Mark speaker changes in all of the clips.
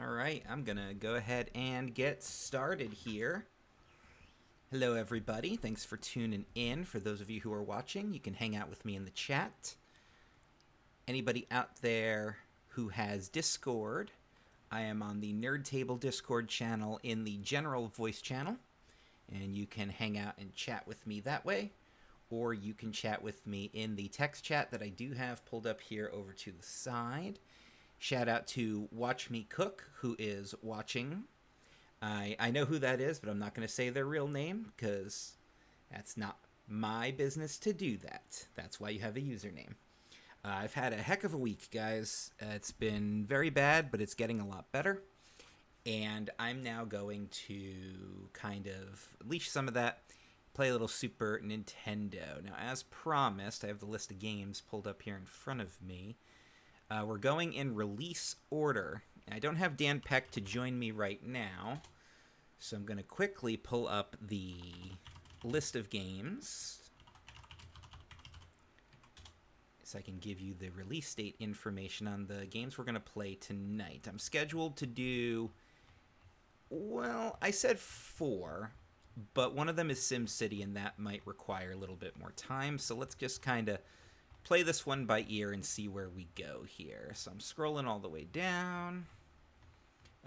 Speaker 1: Alright, I'm gonna go ahead and get started here. Hello everybody, thanks for tuning in. For those of you who are watching, you can hang out with me in the chat. Anybody out there who has Discord, I am on the Nerd Table Discord channel in the general voice channel, and you can hang out and chat with me that way, or you can chat with me in the text chat that I do have pulled up here over to the side. Shout out to Watch Me Cook, who is watching. I know who that is, but I'm not going to say their real name, because that's not my business to do that. That's why you have a username. I've had a heck of a week, guys. It's been very bad, but it's getting a lot better. And I'm now going to kind of leash some of that, play a little Super Nintendo. Now, as promised, I have the list of games pulled up here in front of me. We're going in release order. I don't have Dan Peck to join me right now, so I'm going to quickly pull up the list of games so I can give you the release date information on the games we're going to play tonight. I'm scheduled to do, well, I said 4, but one of them is SimCity, and that might require a little bit more time, so let's just kind of play this one by ear and see where we go here. So I'm scrolling all the way down.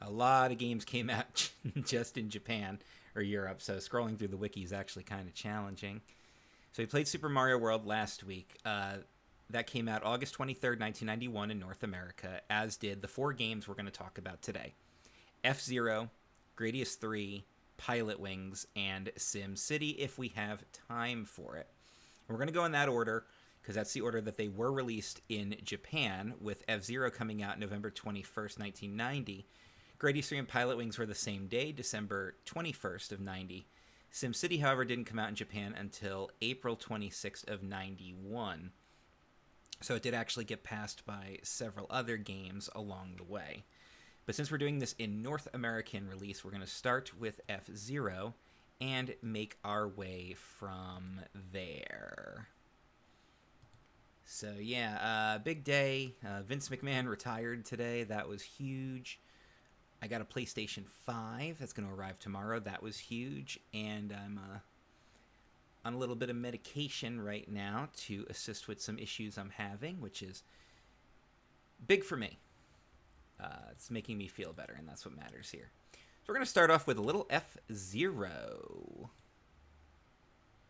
Speaker 1: A lot of games came out just in Japan or Europe, so scrolling through the wiki is actually kind of challenging. So we played Super Mario World last week. That came out August 23rd, 1991 in North America, as did the 4 games we're going to talk about today. F-Zero, Gradius 3, Pilotwings, and SimCity if we have time for it. We're going to go in that order, because that's the order that they were released in Japan, with F-Zero coming out November 21st, 1990. Gradius 3 and Pilotwings were the same day, December 21st of 90. SimCity, however, didn't come out in Japan until April 26th of 91. So it did actually get passed by several other games along the way. But since we're doing this in North American release, we're going to start with F-Zero and make our way from there. So yeah, big day. Vince McMahon retired today. That was huge. I got a PlayStation 5 that's going to arrive tomorrow. That was huge. And I'm on a little bit of medication right now to assist with some issues I'm having, which is big for me. It's making me feel better, and that's what matters here. So we're going to start off with a little F-Zero.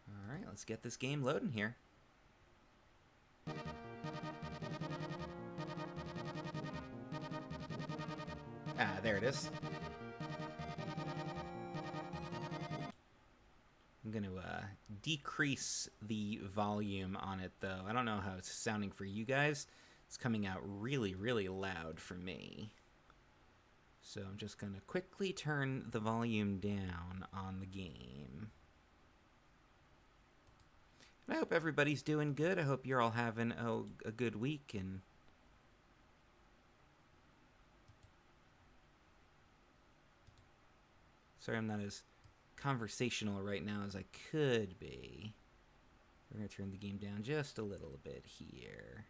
Speaker 1: All right, let's get this game loading here. There it is. I'm going to decrease the volume on it, though. I don't know how it's sounding for you guys. It's coming out really, really loud for me. So I'm just going to quickly turn the volume down on the game. I hope everybody's doing good. I hope you're all having a good week. And sorry I'm not as conversational right now as I could be. We're going to turn the game down just a little bit here.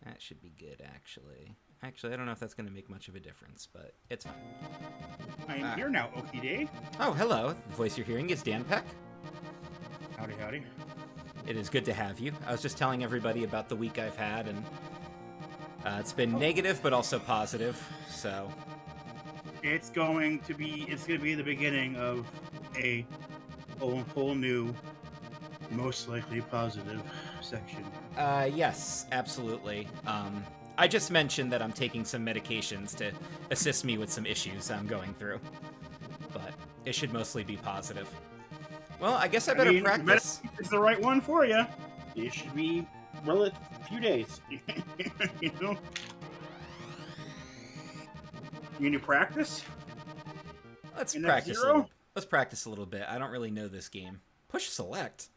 Speaker 1: That should be good, actually. Actually, I don't know if that's going to make much of a difference, but it's fine.
Speaker 2: I'm here now, Okie Day.
Speaker 1: Oh, hello. The voice you're hearing is Dan Peck.
Speaker 2: Howdy, howdy.
Speaker 1: It is good to have you. I was just telling everybody about the week I've had, and it's been negative, but also positive, so...
Speaker 2: It's going to be the beginning of a whole new, most likely positive section.
Speaker 1: Yes, absolutely. I just mentioned that I'm taking some medications to assist me with some issues I'm going through, but it should mostly be positive. Well, I guess I better practice.
Speaker 2: It's the right one for you. It should be a few days. You know? You need to practice?
Speaker 1: Let's practice a little bit. I don't really know this game. Push select.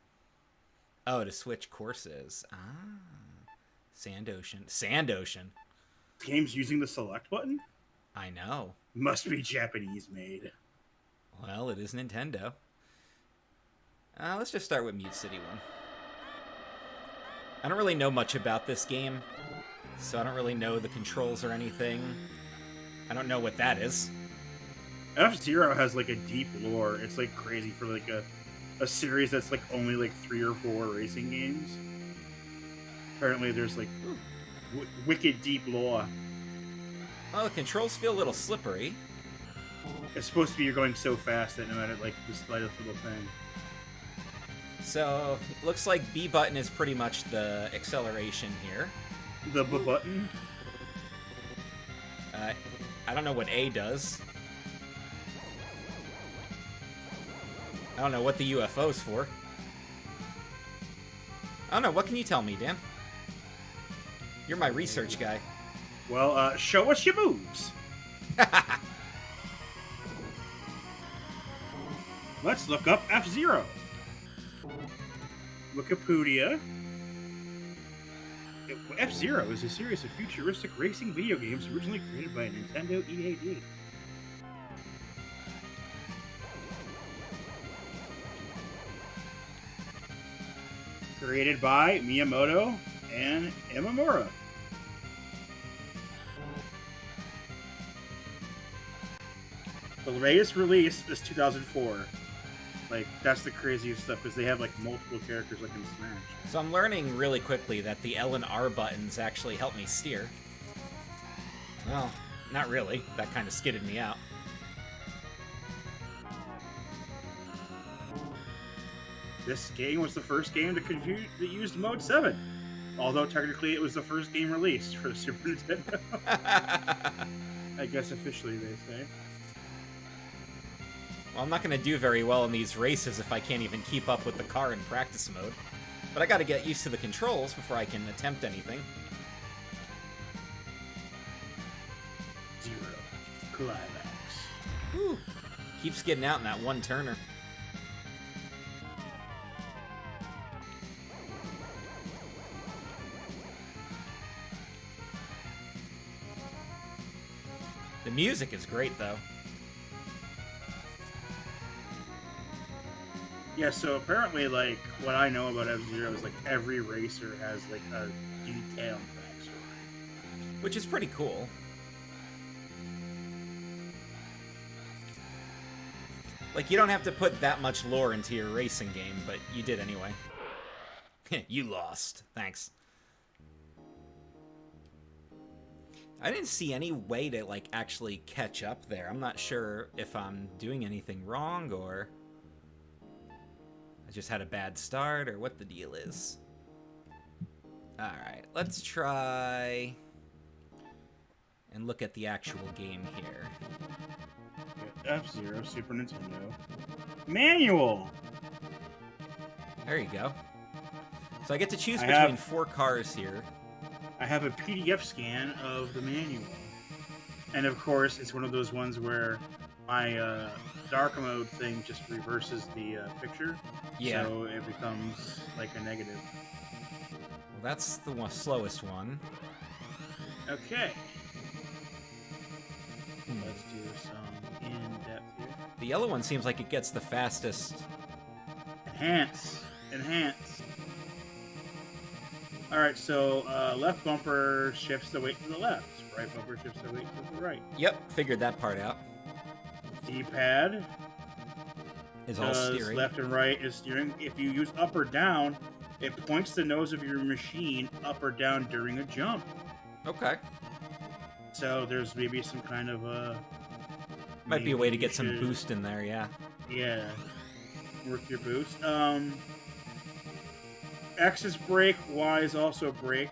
Speaker 1: Oh, to switch courses. Sand Ocean. Sand Ocean.
Speaker 2: Game's using the select button?
Speaker 1: I know.
Speaker 2: Must be Japanese made.
Speaker 1: Well, it is Nintendo. Let's just start with Mute City 1. I don't really know much about this game, so I don't really know the controls or anything. I don't know what that is.
Speaker 2: F-Zero has like a deep lore. It's like crazy for like a series that's like only like 3 or 4 racing games. Apparently, there's like wicked deep lore.
Speaker 1: Oh, the controls feel a little slippery.
Speaker 2: It's supposed to be you're going so fast that no matter like the slightest little thing.
Speaker 1: So, looks like B button is pretty much the acceleration here.
Speaker 2: The B button?
Speaker 1: I don't know what A does. I don't know what the UFO's for. I don't know, what can you tell me, Dan? You're my research guy.
Speaker 2: Well, show us your moves. Let's look up F-Zero. Wikipedia. F-Zero is a series of futuristic racing video games originally created by Nintendo EAD. Created by Miyamoto and Imamura. The latest release is 2004. Like, that's the craziest stuff, because they have, like, multiple characters like in Smash.
Speaker 1: So I'm learning really quickly that the L and R buttons actually help me steer. Well, not really. That kind of skidded me out.
Speaker 2: This game was the first game that used Mode 7. Although, technically, it was the first game released for the Super Nintendo. I guess officially, they say.
Speaker 1: Well, I'm not going to do very well in these races if I can't even keep up with the car in practice mode. But I got to get used to the controls before I can attempt anything.
Speaker 2: Zero. Climax.
Speaker 1: Whew. Keeps getting out in that one turner. The music is great, though.
Speaker 2: Yeah, so apparently, like, what I know about F-Zero is, like, every racer has, like, a detailed backstory.
Speaker 1: Which is pretty cool. Like, you don't have to put that much lore into your racing game, but you did anyway. You lost. Thanks. I didn't see any way to, like, actually catch up there. I'm not sure if I'm doing anything wrong, or I just had a bad start, or what the deal is. Alright, let's try and look at the actual game here.
Speaker 2: F-Zero, Super Nintendo. Manual!
Speaker 1: There you go. So I get to choose between 4 cars here.
Speaker 2: I have a PDF scan of the manual. And of course, it's one of those ones where my dark mode thing just reverses the picture.
Speaker 1: Yeah.
Speaker 2: So it becomes like a negative.
Speaker 1: Well, that's the slowest one.
Speaker 2: Okay. Let's do some in-depth here.
Speaker 1: The yellow one seems like it gets the fastest.
Speaker 2: Enhance. Enhance. Alright, so left bumper shifts the weight to the left. Right bumper shifts the weight to the right.
Speaker 1: Yep, figured that part out.
Speaker 2: D-pad
Speaker 1: Is all steering.
Speaker 2: Left and right is steering. If you use up or down, it points the nose of your machine up or down during a jump.
Speaker 1: Okay.
Speaker 2: So there's maybe some kind of
Speaker 1: might be a way to get some boost in there, yeah.
Speaker 2: Yeah. Work your boost. X is brake, Y is also brake.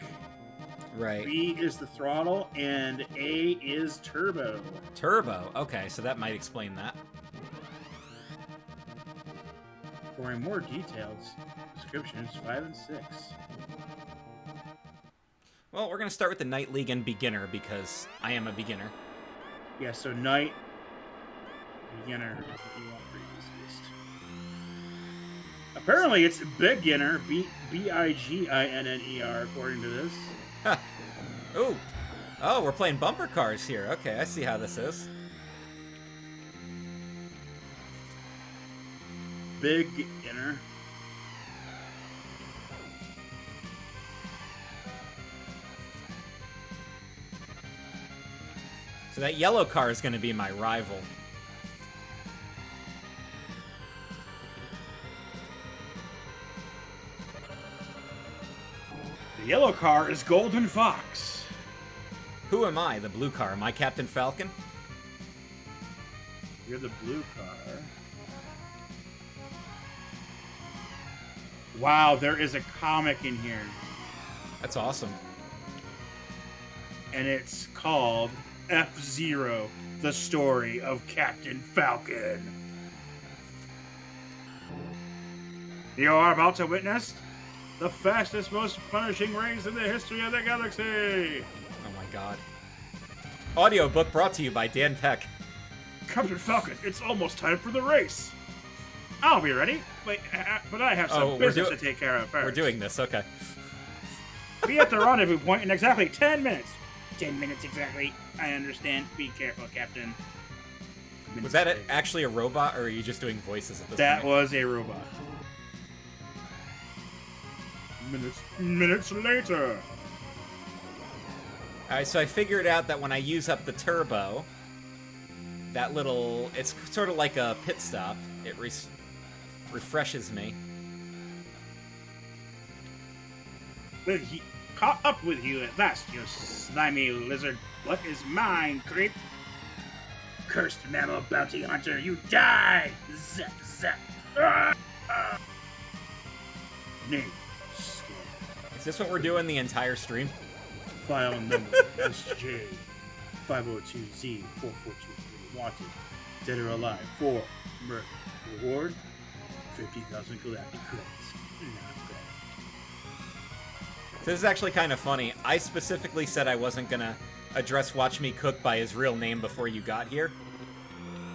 Speaker 1: Right.
Speaker 2: B is the throttle, and A is turbo.
Speaker 1: Turbo. Okay, so that might explain that.
Speaker 2: For a more detailed descriptions, 5 and 6.
Speaker 1: Well, we're going to start with the Night League and Beginner, because I am a beginner.
Speaker 2: Yeah, so Night, Beginner, is what you want for easiest. Apparently it's Beginner, B-I-G-I-N-N-E-R, according to this.
Speaker 1: Huh. Ooh. Oh, we're playing bumper cars here. Okay, I see how this is.
Speaker 2: Beginner.
Speaker 1: So that yellow car is going to be my rival.
Speaker 2: The yellow car is Golden Fox.
Speaker 1: Who am I? The blue car. Am I Captain Falcon?
Speaker 2: You're the blue car. Wow, there is a comic in here.
Speaker 1: That's awesome.
Speaker 2: And it's called F-Zero, the story of Captain Falcon. You are about to witness the fastest, most punishing race in the history of the galaxy.
Speaker 1: Oh my god. Audiobook brought to you by Dan Peck.
Speaker 2: Captain Falcon, it's almost time for the race. I'll be ready, but I have some business to take care of first.
Speaker 1: We're doing this, okay.
Speaker 2: Be at the rendezvous point in exactly 10 minutes. 10 minutes exactly. I understand. Be careful, Captain.
Speaker 1: Was that actually a robot, or are you just doing voices at this point?
Speaker 2: That was a robot. Minutes later.
Speaker 1: Alright, so I figured out that when I use up the turbo, that little... It's sort of like a pit stop. It refreshes me.
Speaker 2: Caught up with you at last, you slimy lizard. What is mine, creep? Cursed mammal bounty hunter, you die! Zap, zap. Name.
Speaker 1: Is this what we're doing the entire stream?
Speaker 2: File number SJ 502Z 4423. Wanted. Dead or alive. 4. Murder. Reward 50,000 galactic credits. Not bad.
Speaker 1: This is actually kind of funny. I specifically said I wasn't gonna address Watch Me Cook by his real name before you got here,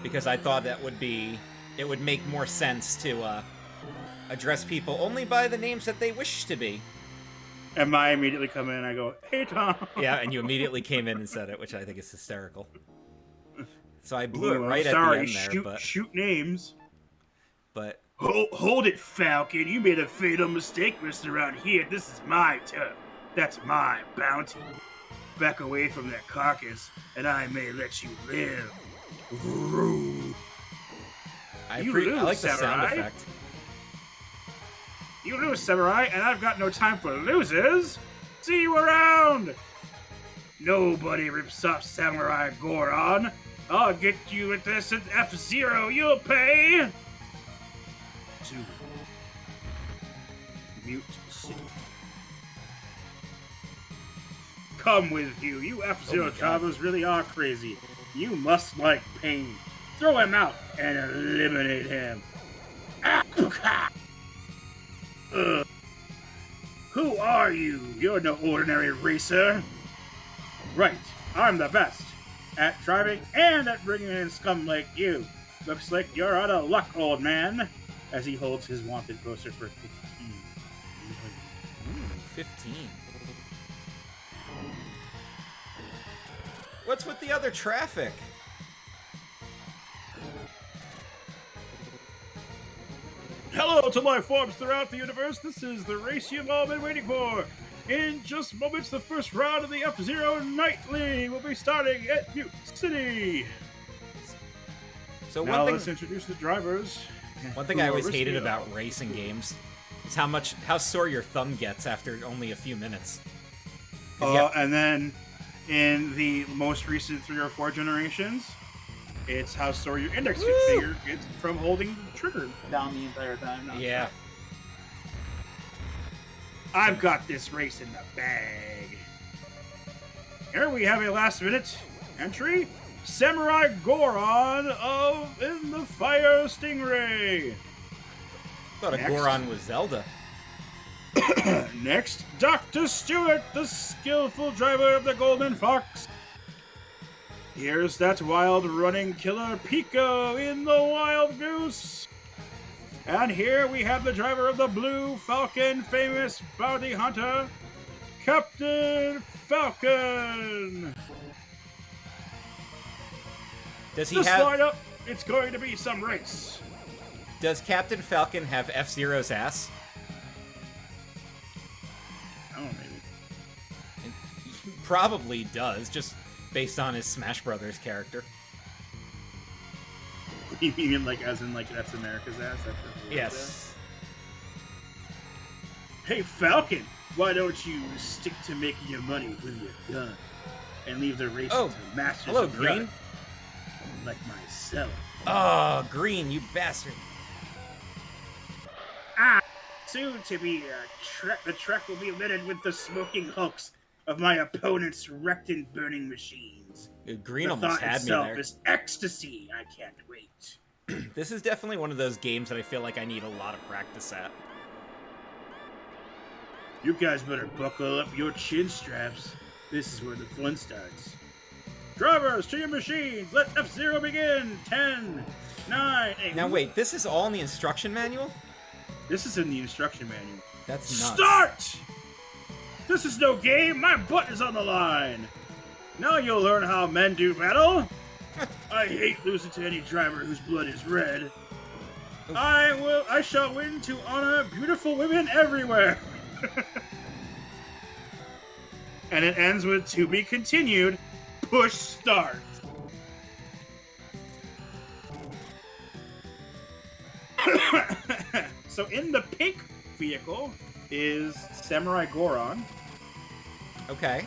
Speaker 1: because I thought that it would make more sense to address people only by the names that they wish to be.
Speaker 2: And I immediately come in and I go, "Hey, Tom."
Speaker 1: Yeah, and you immediately came in and said it, which I think is hysterical. So I blew it right at
Speaker 2: the end
Speaker 1: there, but
Speaker 2: shoot names.
Speaker 1: But
Speaker 2: hold it, Falcon. You made a fatal mistake, Mr. Around here. This is my turf. That's my bounty. Back away from that carcass, and I may let you live.
Speaker 1: I like the sound effect.
Speaker 2: You lose, Samurai, and I've got no time for losers. See you around. Nobody rips off Samurai Goron. I'll get you at this at F-Zero. You'll pay. 2. Mute City. Come with you. You F-Zero drivers really are crazy. You must like pain. Throw him out and eliminate him. Who are you? You're no ordinary racer. Right, I'm the best at driving and at bringing in scum like you. Looks like you're out of luck, old man. As he holds his wanted poster for 15.
Speaker 1: 15. What's with the other traffic?
Speaker 2: Hello to my forms throughout the universe. This is the race you've all been waiting for. In just moments, the first round of the F-Zero Nightly will be starting at Mute City.
Speaker 1: So
Speaker 2: now let's introduce the drivers.
Speaker 1: One thing I always hated about racing games is how sore your thumb gets after only a few minutes.
Speaker 2: And then in the most recent 3 or 4 generations, it's how sore your index finger gets from holding the trigger down the entire time.
Speaker 1: Yeah.
Speaker 2: I've got this race in the bag. Here we have a last-minute entry. Samurai Goron in the Fire Stingray.
Speaker 1: Thought a Goron was Zelda.
Speaker 2: Next, Dr. Stewart, the skillful driver of the Golden Fox. Here's that wild running killer Pico in the Wild Goose. And here we have the driver of the Blue Falcon, famous bounty hunter, Captain Falcon.
Speaker 1: Does he
Speaker 2: this
Speaker 1: have...
Speaker 2: lineup, it's going to be some race.
Speaker 1: Does Captain Falcon have F-Zero's ass?
Speaker 2: Oh, maybe.
Speaker 1: He probably does. Just based on his Smash Brothers character.
Speaker 2: You mean like as in like that's America's ass?
Speaker 1: Yes.
Speaker 2: Hey Falcon, why don't you stick to making your money with your gun and leave the race to masters
Speaker 1: hello,
Speaker 2: of the
Speaker 1: Green.
Speaker 2: art, like myself?
Speaker 1: Oh, Green, you bastard.
Speaker 2: Soon to be the track will be littered with the smoking hulks of my opponent's wrecked and burning machines.
Speaker 1: Green
Speaker 2: The
Speaker 1: almost
Speaker 2: thought
Speaker 1: had me
Speaker 2: itself
Speaker 1: there.
Speaker 2: is ecstasy. I can't wait.
Speaker 1: This is definitely one of those games that I feel like I need a lot of practice at.
Speaker 2: You guys better buckle up your chin straps. This is where the fun starts. Drivers, to your machines! Let F-Zero begin! 10, 9, 8...
Speaker 1: Now wait, this is all in the instruction manual?
Speaker 2: This is in the instruction manual.
Speaker 1: That's nuts.
Speaker 2: Start! This is no game! My butt is on the line! Now you'll learn how men do battle! I hate losing to any driver whose blood is red.
Speaker 1: Oof.
Speaker 2: I shall win to honor beautiful women everywhere! And it ends with to be continued. Push start. So in the pink vehicle is Samurai Goron.
Speaker 1: Okay.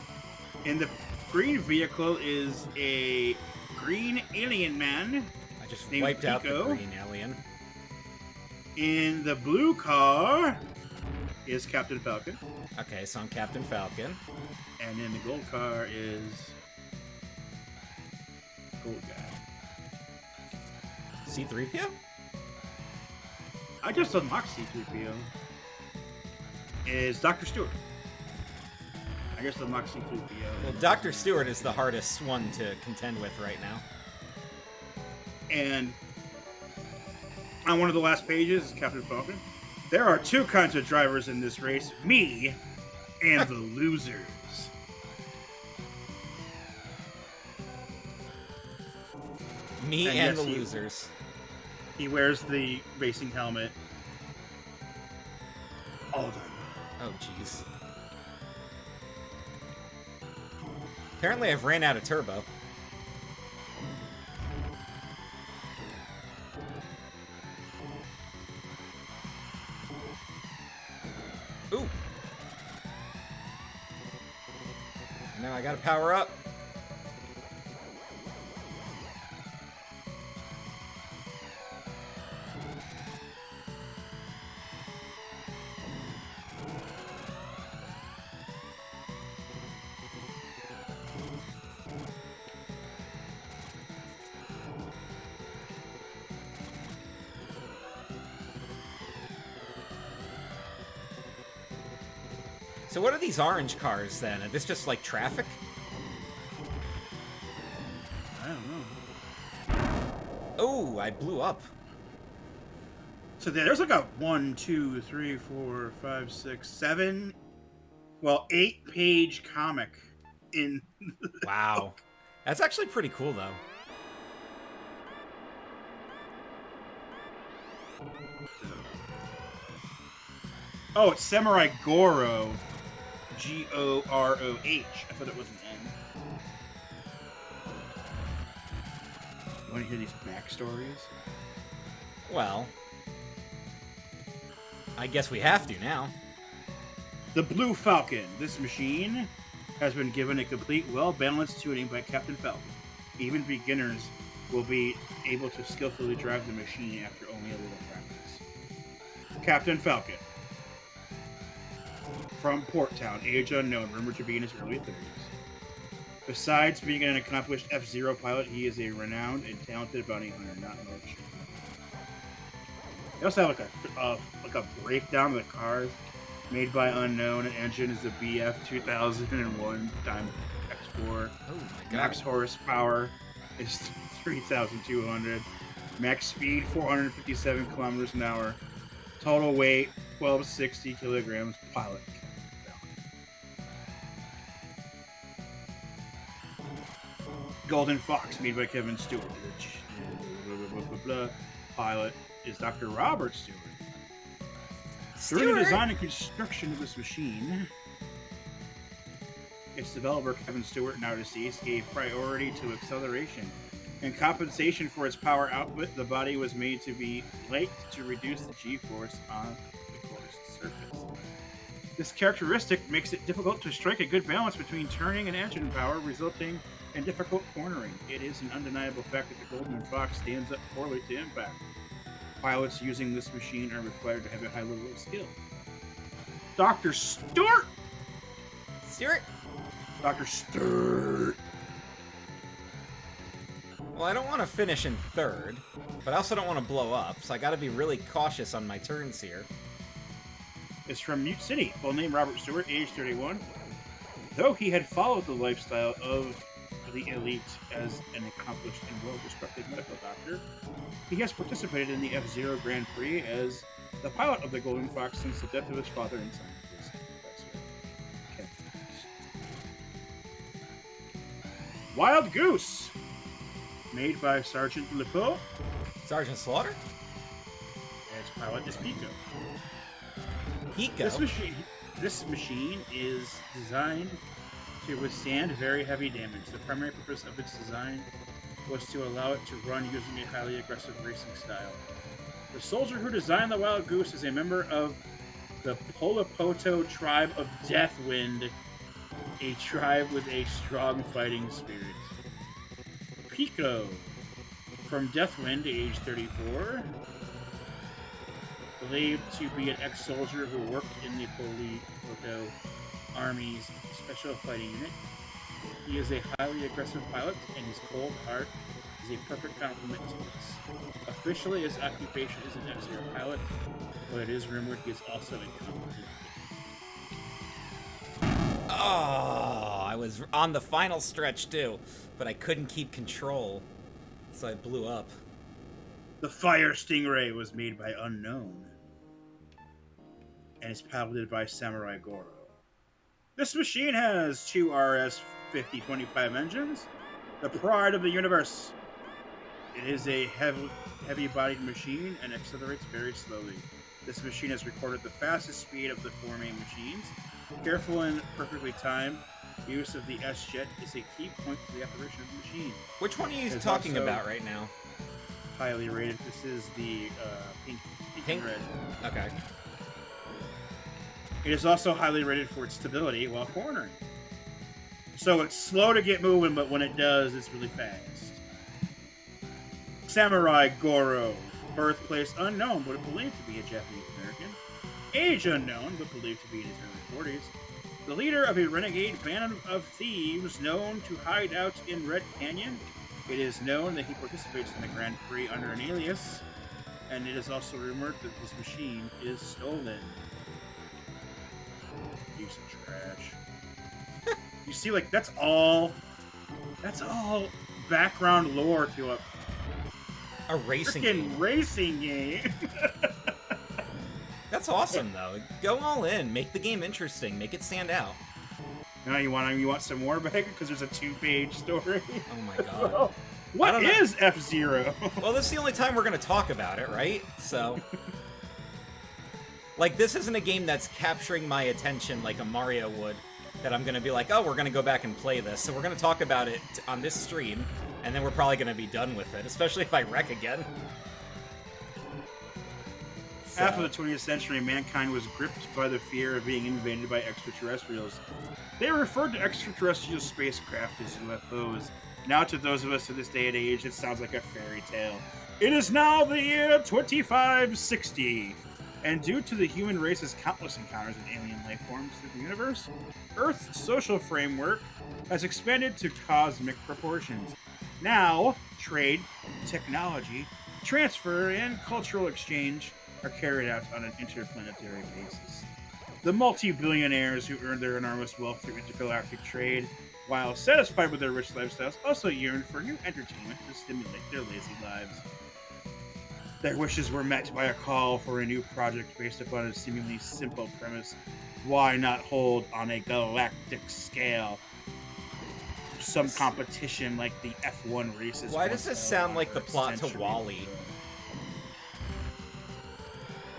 Speaker 2: In the green vehicle is a green alien man.
Speaker 1: I just
Speaker 2: named
Speaker 1: wiped out the
Speaker 2: Pico.
Speaker 1: green alien.
Speaker 2: In the blue car is Captain Falcon.
Speaker 1: Okay, so I'm Captain Falcon.
Speaker 2: And in the gold car is Gold Guy.
Speaker 1: C-3PO?
Speaker 2: I just unlocked C-3PO. Is Dr. Stewart. I just unlocked C-3PO.
Speaker 1: Well, Dr. Stewart is the hardest one to contend with right now.
Speaker 2: And on one of the last pages is Captain Falcon. There are two kinds of drivers in this race, me and the losers.
Speaker 1: Me and
Speaker 2: yes,
Speaker 1: the losers.
Speaker 2: He wears the racing helmet all the time.
Speaker 1: Oh, jeez. Apparently I've ran out of turbo. Ooh. Now I gotta power up. So what are these orange cars then? Are this just like traffic?
Speaker 2: I don't know.
Speaker 1: Oh, I blew up.
Speaker 2: So there's like a 1, 2, 3, 4, 5, 6, 7, well, 8-page comic in.
Speaker 1: Wow. That's actually pretty cool though.
Speaker 2: Oh, it's Samurai Goro. G-O-R-O-H. I thought it was an N. You want to hear these backstories?
Speaker 1: Well, I guess we have to now.
Speaker 2: The Blue Falcon. This machine has been given a complete, well-balanced tuning by Captain Falcon. Even beginners will be able to skillfully drive the machine after only a little practice. Captain Falcon. From Port Town, age unknown, rumored to be in his early 30s. Besides being an accomplished F-Zero pilot, he is a renowned and talented bounty hunter, not much. They also have like a breakdown of the cars made by unknown. An engine is the BF 2001 Diamond X4.
Speaker 1: Oh my god.
Speaker 2: Max horsepower is 3,200. Max speed 457 kilometers an hour. Total weight 1260 kilograms. Pilot. Golden Fox, made by Kevin Stewart. Pilot is Dr. Robert Stewart. During the design and construction of this machine, Its developer, Kevin Stewart, now deceased, gave priority to acceleration. In compensation for its power output, the body was made to be light to reduce the G-force on the course surface. This characteristic makes it difficult to strike a good balance between turning and engine power, resulting in difficult cornering. It is an undeniable fact that the Golden Fox stands up poorly to impact. Pilots using this machine are required to have a high level of skill. Dr. Stewart!
Speaker 1: Stewart?
Speaker 2: Dr. Stewart!
Speaker 1: Well, I don't want to finish in third, but I also don't want to blow up, so I gotta be really cautious on my turns here.
Speaker 2: Is from Mute City. Full name Robert Stewart, age 31. Though he had followed the lifestyle of the elite as an accomplished and well-respected medical doctor, he has participated in the F-Zero Grand Prix as the pilot of the Golden Fox since the death of his father and scientist professor. Wild Goose, made by Sergeant Lepeau.
Speaker 1: Sergeant Slaughter?
Speaker 2: Its pilot is Pico.
Speaker 1: Pico?
Speaker 2: This machine is designed to withstand very heavy damage. The primary purpose of its design was to allow it to run using a highly aggressive racing style. The soldier who designed the Wild Goose is a member of the Polopoto tribe of Deathwind, a tribe with a strong fighting spirit. Pico, from Deathwind, age 34, believed to be an ex-soldier who worked in the Polopoto Army's Special Fighting Unit. He is a highly aggressive pilot, and his cold heart is a perfect complement to this. Officially, his occupation is an F-Zero pilot, but it is rumored he is also a competent.
Speaker 1: Oh, I was on the final stretch too, but I couldn't keep control, so I blew up.
Speaker 2: The Fire Stingray was made by Unknown and is piloted by Samurai Goro. This machine has two RS-5025 engines, the pride of the universe. It is a heavy-bodied machine and accelerates very slowly. This machine has recorded the fastest speed of the four main machines. Careful and perfectly timed use of the S-Jet is a key point to the operation of the machine.
Speaker 1: Which one are you talking about right now?
Speaker 2: Highly rated. This is the pink and red.
Speaker 1: Okay.
Speaker 2: It is also highly rated for its stability while cornering. So it's slow to get moving, but when it does, it's really fast. Samurai Goro. Birthplace unknown, but believed to be a Japanese American. Age unknown, but believed to be in his early 40s. The leader of a renegade band of thieves known to hide out in Red Canyon. It is known that he participates in the Grand Prix under an alias, and it is also rumored that this machine is stolen. Piece of trash. You see, like, that's all background lore to
Speaker 1: a racing
Speaker 2: game.
Speaker 1: That's awesome, though. Go all in. Make the game interesting. Make it stand out.
Speaker 2: Now you want some more, Beck? Because there's a 2-page story.
Speaker 1: Oh my god.
Speaker 2: What is F-Zero?
Speaker 1: Well, this is the only time we're going to talk about it, right? So, like, this isn't a game that's capturing my attention like a Mario would, that I'm going to be like, oh, we're going to go back and play this. So we're going to talk about it on this stream, and then we're probably going to be done with it, especially if I wreck again. So.
Speaker 2: Half of the 20th century, mankind was gripped by the fear of being invaded by extraterrestrials. They referred to extraterrestrial spacecraft as UFOs. Now, to those of us of this day and age, it sounds like a fairy tale. It is now the year 2560, and due to the human race's countless encounters with alien life forms through the universe, Earth's social framework has expanded to cosmic proportions. Now, trade, technology, transfer, and cultural exchange are carried out on an interplanetary basis. The multi-billionaires who earned their enormous wealth through intergalactic trade, while satisfied with their rich lifestyles, also yearned for new entertainment to stimulate their lazy lives. Their wishes were met by a call for a new project based upon a seemingly simple premise. Why not hold on a galactic scale some competition like the F1 races?
Speaker 1: Why does this sound like the plot to WALL-E?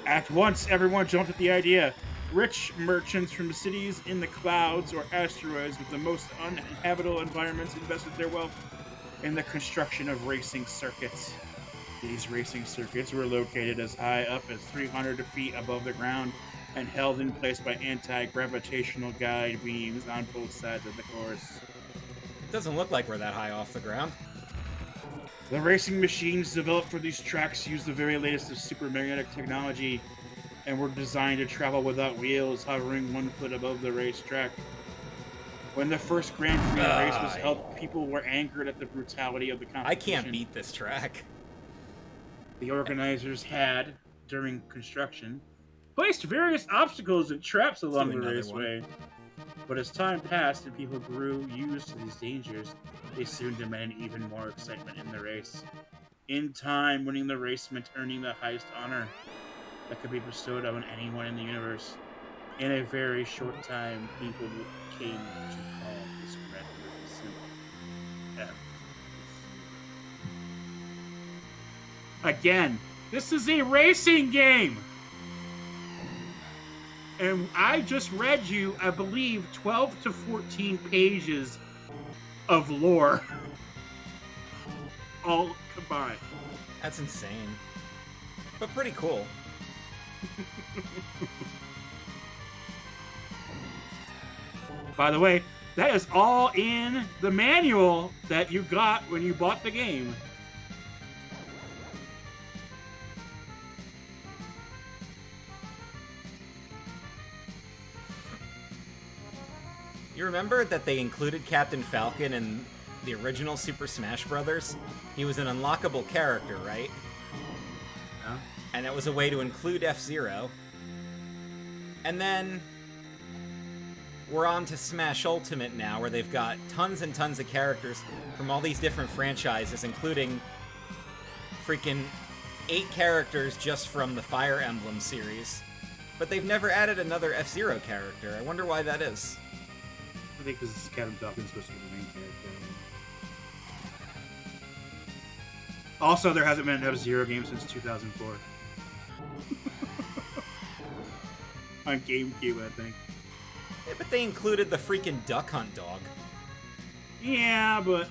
Speaker 2: At once, everyone jumped at the idea. Rich merchants from cities in the clouds or asteroids with the most uninhabitable environments invested their wealth in the construction of racing circuits. These racing circuits were located as high up as 300 feet above the ground and held in place by anti-gravitational guide beams on both sides of the course.
Speaker 1: Doesn't look like we're that high off the ground.
Speaker 2: The racing machines developed for these tracks use the very latest of supermagnetic technology and were designed to travel without wheels, hovering 1 foot above the racetrack. When the first Grand Prix race was held, people were angered at the brutality of the competition.
Speaker 1: I can't beat this track.
Speaker 2: The organizers had, during construction, placed various obstacles and traps along the raceway. But as time passed and people grew used to these dangers, they soon demanded even more excitement in the race. In time, winning the race meant earning the highest honor that could be bestowed on anyone in the universe. In a very short time, people came to call this red symbol F. Again, this is a racing game! And I just read you, I believe, 12 to 14 pages of lore. All combined.
Speaker 1: That's insane. But pretty cool.
Speaker 2: By the way, that is all in the manual that you got when you bought the game.
Speaker 1: You remember that they included Captain Falcon in the original Super Smash Bros.? He was an unlockable character, right?
Speaker 2: Yeah.
Speaker 1: And it was a way to include F-Zero. And then we're on to Smash Ultimate now, where they've got tons and tons of characters from all these different franchises, including freaking 8 characters just from the Fire Emblem series. But they've never added another F-Zero character. I wonder why that is.
Speaker 2: I think because Captain Falcon's supposed to be the main character. Also, there hasn't been an F-Zero game since 2004. On GameCube, I think.
Speaker 1: Yeah, but they included the freaking Duck Hunt dog.
Speaker 2: Yeah, but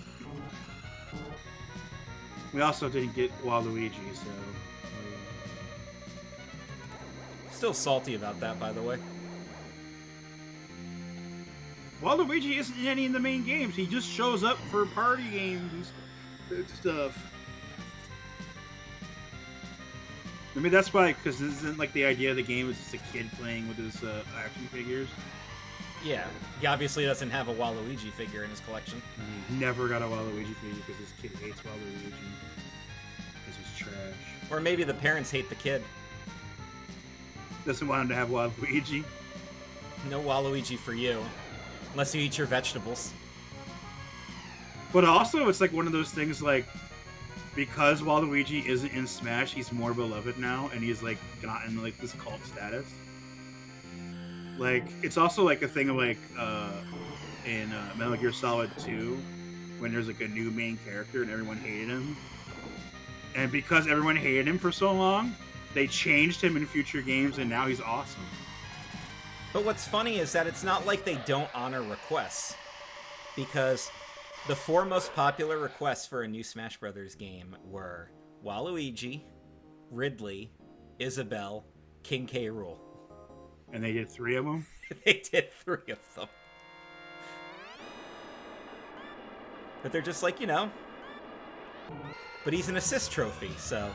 Speaker 2: we also didn't get Waluigi, so...
Speaker 1: Still salty about that, by the way.
Speaker 2: Waluigi isn't in any of the main games. He just shows up for party games and stuff. I mean, that's why, because this isn't like the idea of the game. It's just a kid playing with his action figures.
Speaker 1: Yeah, he obviously doesn't have a Waluigi figure in his collection.
Speaker 2: He never got a Waluigi figure because this kid hates Waluigi. Because he's trash.
Speaker 1: Or maybe the parents hate the kid.
Speaker 2: Doesn't want him to have Waluigi.
Speaker 1: No Waluigi for you. Unless you eat your vegetables.
Speaker 2: But also, it's like one of those things like, because Waluigi isn't in Smash, he's more beloved now, and he's like gotten like this cult status. Like, it's also like a thing of like in Metal Gear Solid 2, when there's like a new main character and everyone hated him. And because everyone hated him for so long, they changed him in future games, and now he's awesome.
Speaker 1: But what's funny is that it's not like they don't honor requests. Because the 4 most popular requests for a new Smash Bros. Game were Waluigi, Ridley, Isabelle, King K. Rool.
Speaker 2: And they did 3 of them?
Speaker 1: They did 3 of them. But they're just like, you know. But he's an assist trophy, so...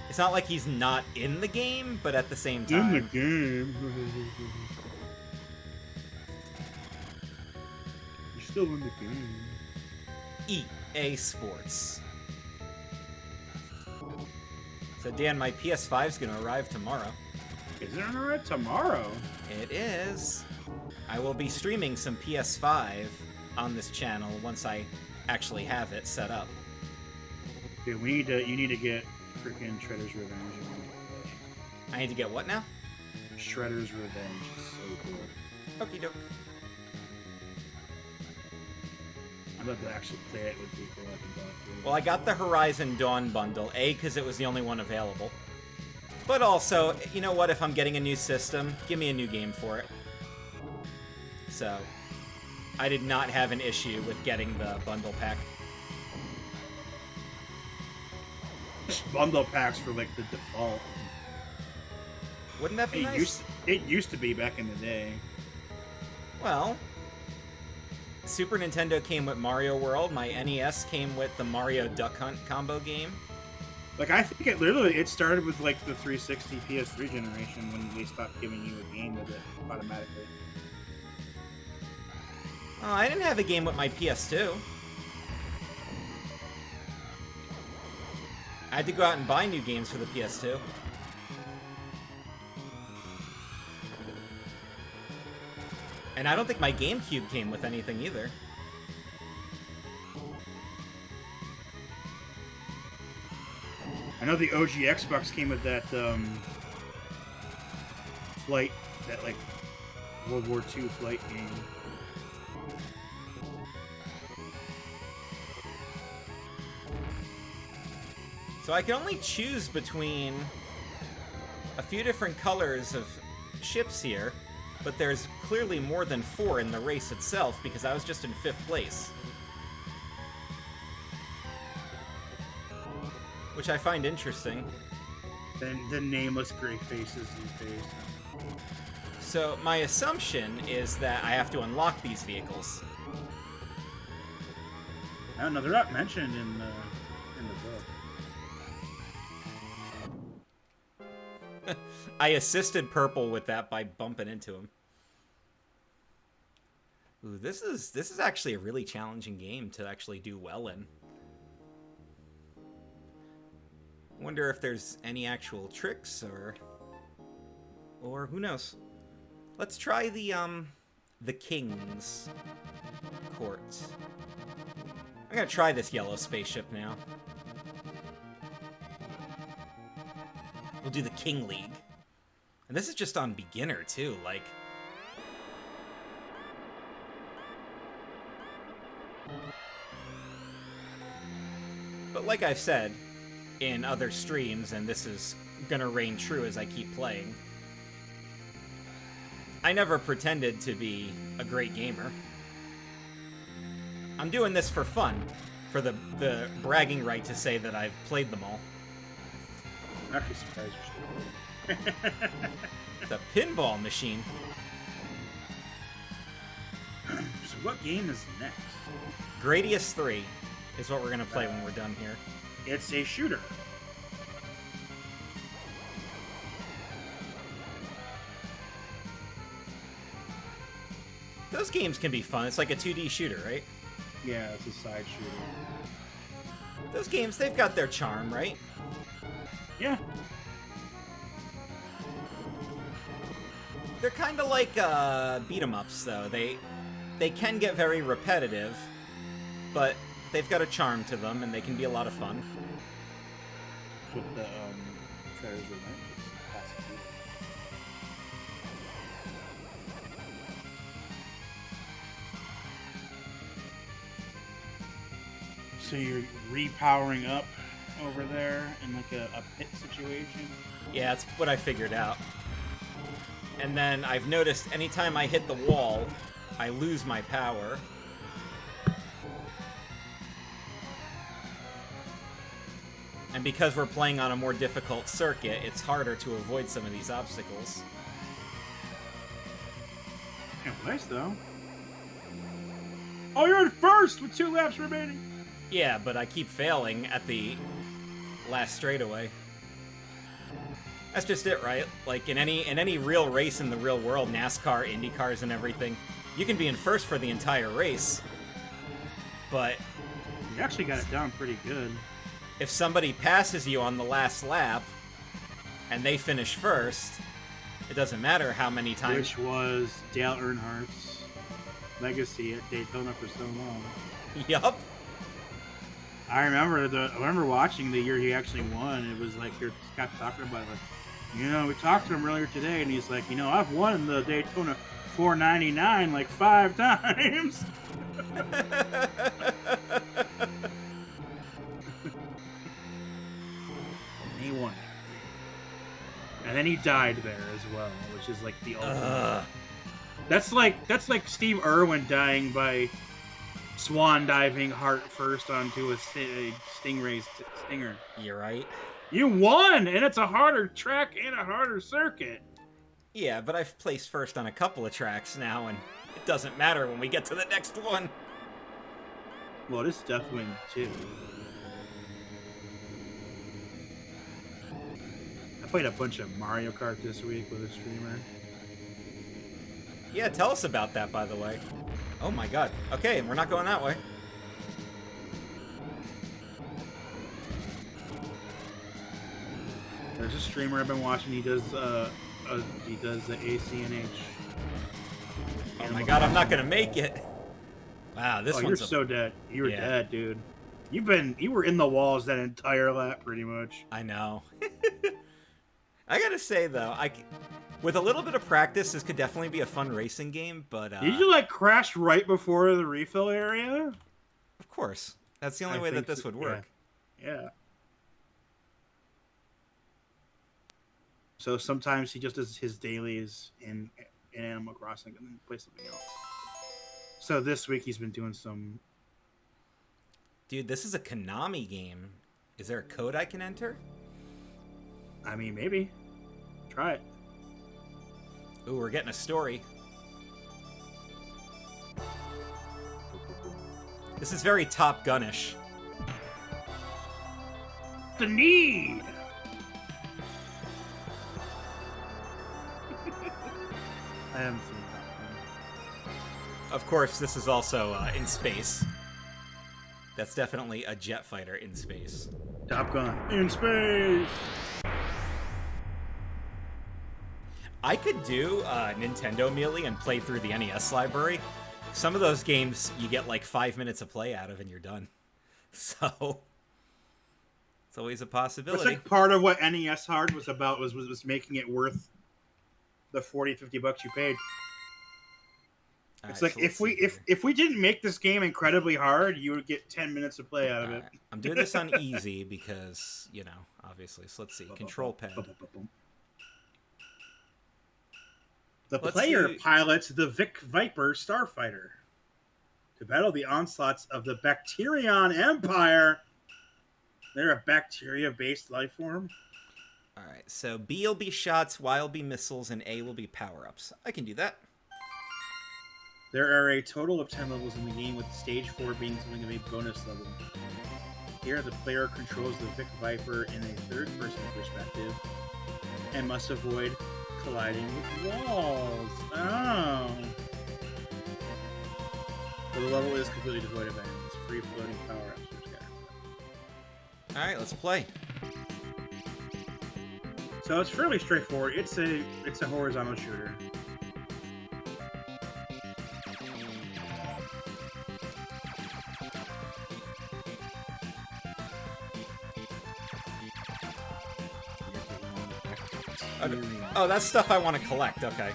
Speaker 1: It's not like he's not in the game, but at the same time...
Speaker 2: In the game. You're still in the game.
Speaker 1: EA Sports. So Dan, my PS5's gonna arrive tomorrow.
Speaker 2: Is it alright tomorrow?
Speaker 1: It is. I will be streaming some PS5 on this channel once I actually have it set up.
Speaker 2: Dude, you need to get freaking Shredder's Revenge.
Speaker 1: I need to get what now?
Speaker 2: Shredder's Revenge is so cool.
Speaker 1: Okie doke.
Speaker 2: I'd love to actually play it with people I can talk to.
Speaker 1: Well, I got the Horizon Dawn bundle, A, because it was the only one available. But also, you know what? If I'm getting a new system, give me a new game for it. So, I did not have an issue with getting the bundle pack.
Speaker 2: Just bundle packs were like the default.
Speaker 1: Wouldn't that be nice?
Speaker 2: It used to be back in the day.
Speaker 1: Well, Super Nintendo came with Mario World. My NES came with the Mario Duck Hunt combo game.
Speaker 2: Like, I think it started with like the 360 PS3 generation when they stopped giving you a game with it automatically.
Speaker 1: Oh, I didn't have a game with my PS2. I had to go out and buy new games for the PS2. And I don't think my GameCube came with anything either.
Speaker 2: I know the OG Xbox came with that flight, that like World War II flight game.
Speaker 1: So I can only choose between a few different colors of ships here, but there's clearly more than 4 in the race itself because I was just in 5th place. Which I find interesting.
Speaker 2: The nameless gray faces you face.
Speaker 1: So my assumption is that I have to unlock these vehicles.
Speaker 2: No, they're not mentioned in the book.
Speaker 1: I assisted Purple with that by bumping into him. Ooh, this is actually a really challenging game to actually do well in. Wonder if there's any actual tricks or who knows. Let's try the King's Court. I'm gonna try this yellow spaceship now. We'll do the King League. And this is just on beginner too, like. But like I've said in other streams, and this is gonna reign true as I keep playing, I never pretended to be a great gamer. I'm doing this for fun, for the bragging right to say that I've played them all.
Speaker 2: I'm actually surprised you're still
Speaker 1: The pinball machine.
Speaker 2: So what game is next?
Speaker 1: Gradius 3 is what we're gonna play when we're done here.
Speaker 2: It's a shooter.
Speaker 1: Those games can be fun. It's like a 2D shooter, right?
Speaker 2: Yeah, it's a side shooter.
Speaker 1: Those games, they've got their charm, right?
Speaker 2: Yeah.
Speaker 1: They're kind of like beat-em-ups, though. They can get very repetitive, but they've got a charm to them, and they can be a lot of fun.
Speaker 2: With the treasure, right? So you're repowering up over there in like a pit situation?
Speaker 1: Yeah, that's what I figured out. And then I've noticed anytime I hit the wall, I lose my power. And because we're playing on a more difficult circuit, it's harder to avoid some of these obstacles.
Speaker 2: Yeah, nice though. Oh, you're in first with 2 laps remaining.
Speaker 1: Yeah, but I keep failing at the last straightaway. That's just it, right? Like in any real race in the real world, NASCAR, Indy cars, and everything, you can be in first for the entire race. But
Speaker 2: You actually got it down pretty good.
Speaker 1: if somebody passes you on the last lap and they finish first, it doesn't matter how many times.
Speaker 2: Which was Dale Earnhardt's legacy at Daytona for so long.
Speaker 1: Yup.
Speaker 2: I remember watching the year he actually won. It was like you're kept talking about it. Like, you know, we talked to him earlier today, and he's like, you know, I've won the Daytona 499 like 5 times. He won. and he died there as well, which is like the ultimate. That's like Steve Irwin dying by swan diving heart first onto a stingray's stinger.
Speaker 1: You're right.
Speaker 2: You won, and it's a harder track and a harder circuit.
Speaker 1: Yeah, but I've placed first on a couple of tracks now, and it doesn't matter when we get to the next one.
Speaker 2: Well, this is definitely too. I played a bunch of Mario Kart this week with a streamer.
Speaker 1: Yeah, tell us about that, by the way. Oh my god. Okay, we're not going that way.
Speaker 2: There's a streamer I've been watching. He does the ACNH.
Speaker 1: Oh my god, I'm not gonna make it. Wow, this one's
Speaker 2: you're so dead. You were dead, dude. You were in the walls that entire lap, pretty much.
Speaker 1: I know. I gotta say though, with a little bit of practice, this could definitely be a fun racing game. But
Speaker 2: did you like crash right before the refill area?
Speaker 1: Of course, that's the only way that this would work.
Speaker 2: Yeah. So sometimes he just does his dailies in Animal Crossing and then plays something else. So this week he's been doing some...
Speaker 1: Dude, this is a Konami game. Is there a code I can enter?
Speaker 2: I mean, maybe. Try it.
Speaker 1: Ooh, we're getting a story. This is very Top Gun-ish.
Speaker 2: The need! I haven't seen that.
Speaker 1: Of course, this is also in space. That's definitely a jet fighter in space.
Speaker 2: Top Gun in space!
Speaker 1: I could do NintendO'Mealy and play through the NES library. Some of those games you get like 5 minutes of play out of and you're done. So it's always a possibility.
Speaker 2: It's like part of what NES Hard was about was making it worth the $40-$50 you paid. It's like if we didn't make this game incredibly hard, you would get 10 minutes of play out of it.
Speaker 1: I'm doing this on easy because, you know, obviously. So let's see. Control pad.
Speaker 2: The player pilots the Vic Viper starfighter to battle the onslaughts of the Bacterion Empire. They're a bacteria-based life form.
Speaker 1: All right, so B will be shots, Y will be missiles, and A will be power-ups. I can do that.
Speaker 2: There are a total of 10 levels in the game, with stage 4 being something of a bonus level. Here, the player controls the Vic Viper in a third-person perspective and must avoid colliding with walls. Oh. But the level is completely devoid of enemies. Free floating power-ups are scattered.
Speaker 1: All right, let's play.
Speaker 2: So it's fairly straightforward. It's a horizontal shooter.
Speaker 1: Oh, that's stuff I want to collect. Okay.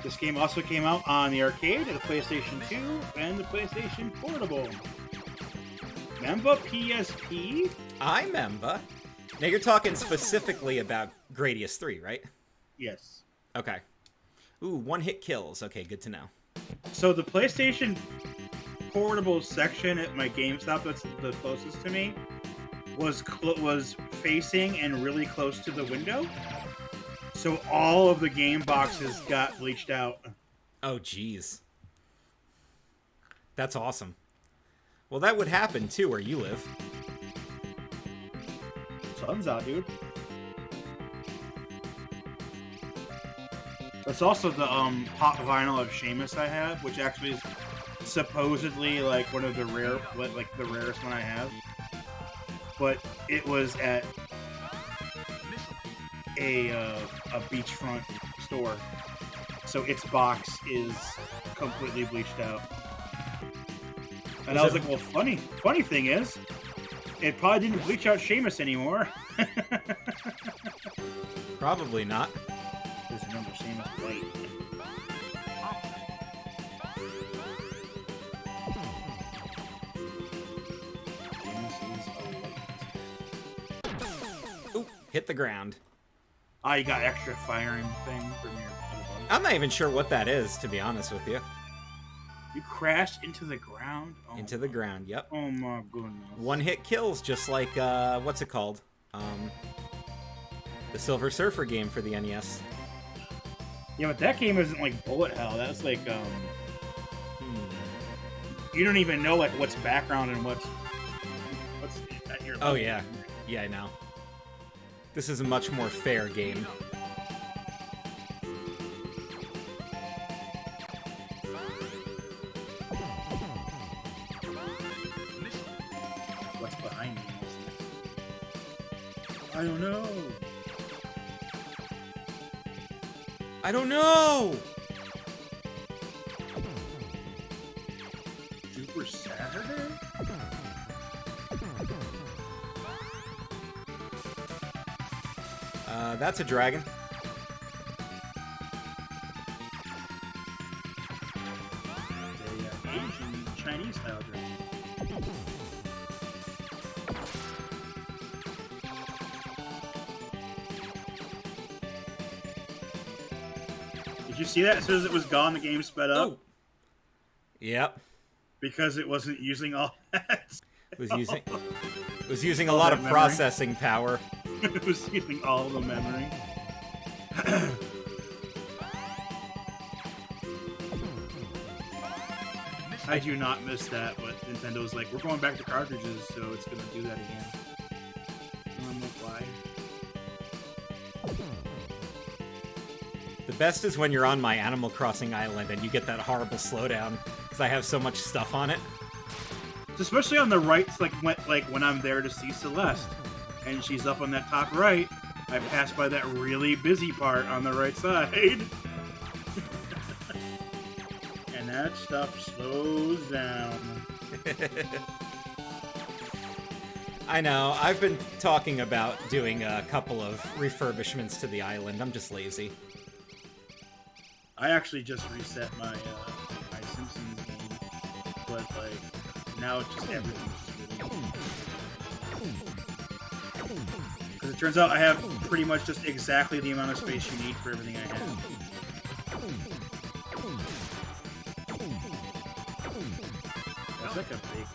Speaker 2: This game also came out on the arcade, the PlayStation 2, and the PlayStation Portable. Remember PSP?
Speaker 1: I remember. Now you're talking specifically about Gradius 3, right?
Speaker 2: Yes.
Speaker 1: Okay. Ooh, one-hit kills. Okay, good to know.
Speaker 2: So the PlayStation Portable section at my GameStop that's the closest to me was facing and really close to the window. So all of the game boxes got bleached out.
Speaker 1: Oh, jeez. That's awesome. Well, that would happen, too, where you live.
Speaker 2: Sun's out, dude. That's also the pop vinyl of Seamus I have, which actually is supposedly like one of the like the rarest one I have. But it was at a beachfront store, so its box is completely bleached out. And I was like, well, funny thing is, it probably didn't bleach out Seamus anymore.
Speaker 1: Probably not.
Speaker 2: Just remember Seamus white.
Speaker 1: Hit the ground.
Speaker 2: Oh, you got extra firing thing from your other buddy?
Speaker 1: I'm not even sure what that is, to be honest with you.
Speaker 2: You crashed into the ground? Oh,
Speaker 1: Into the ground, yep.
Speaker 2: Oh my goodness.
Speaker 1: One-hit kills, just like, what's it called? The Silver Surfer game for the NES.
Speaker 2: Yeah, but that game isn't like bullet hell. That's like, you don't even know like what's background and what's at your level.
Speaker 1: Oh, yeah. Yeah, I know. This is a much more fair game.
Speaker 2: What's behind me? I don't know.
Speaker 1: I don't know!
Speaker 2: Super Saturday?
Speaker 1: That's a dragon.
Speaker 2: The Asian Chinese style dragon. Did you see that? As soon as it was gone, the game sped up.
Speaker 1: Oh. Yep.
Speaker 2: Because it wasn't using all that.
Speaker 1: It was using a lot of
Speaker 2: memory.
Speaker 1: processing power.
Speaker 2: It was using all the memory. I do not miss that, but Nintendo's like, we're going back to cartridges, so it's gonna do that again. And I'm like, why?
Speaker 1: The best is when you're on my Animal Crossing island and you get that horrible slowdown, because I have so much stuff on it.
Speaker 2: Especially on the right, like when I'm there to see Celeste, and she's up on that top right, I pass by that really busy part on the right side. And that stuff slows down.
Speaker 1: I know. I've been talking about doing a couple of refurbishments to the island. I'm just lazy.
Speaker 2: I actually just reset my my Simpsons game, but like now it's just everything's just really. Because it turns out I have pretty much just exactly the amount of space you need for everything I have. That's like a big.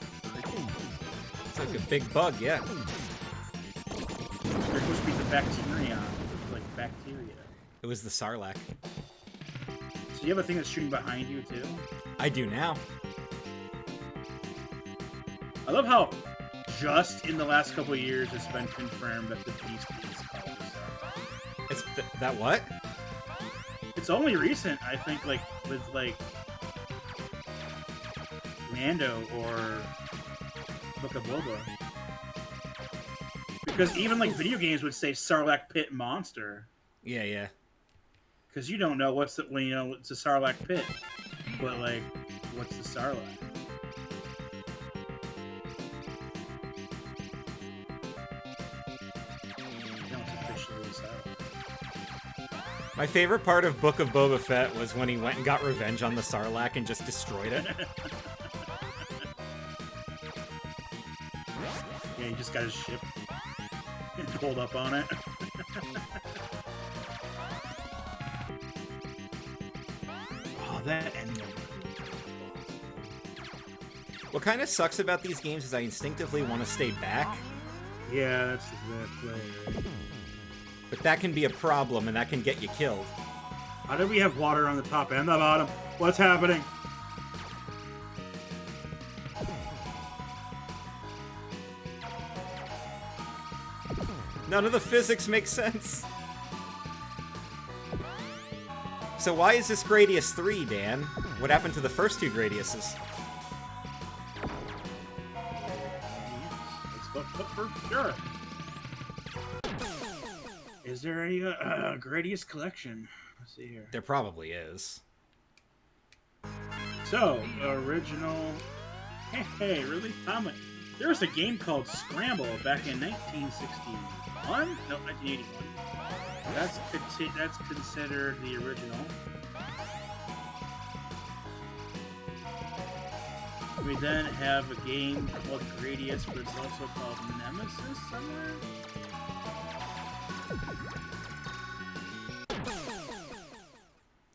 Speaker 1: It's like a big bug, yeah.
Speaker 2: There's supposed to be the bacteria, like bacteria.
Speaker 1: It was the Sarlacc.
Speaker 2: So you have a thing that's shooting behind you too?
Speaker 1: I do now.
Speaker 2: I love how just in the last couple of years it's been confirmed that the beast is called Sarlacc.
Speaker 1: It's that what?
Speaker 2: It's only recent, I think, like with like Mando or Book of Boba. Because even like video games would say Sarlacc pit monster.
Speaker 1: Yeah, yeah.
Speaker 2: Because you don't know what's the, when you know it's a Sarlacc pit, but like, what's the Sarlacc? No, it's officially a Sarlacc.
Speaker 1: My favorite part of Book of Boba Fett was when he went and got revenge on the Sarlacc and just destroyed it.
Speaker 2: Yeah, he just got his ship and pulled up on it. Oh, that ending.
Speaker 1: What kind of sucks about these games is I instinctively want to stay back,
Speaker 2: Yeah, that's the play.
Speaker 1: but that can be a problem and that can get you killed.
Speaker 2: How did we have water on the top and the bottom? What's happening?
Speaker 1: None of the physics make sense. So why is this Gradius 3, Dan? What happened to the first two Gradiuses?
Speaker 2: Let's look for sure. Is there any Gradius collection? Let's see here.
Speaker 1: There probably is.
Speaker 2: So, original. Hey, really? Tommy. There was a game called Scramble back in 1961? No, 1981. That's considered the original. We then have a game called Gradius, but it's also called Nemesis somewhere.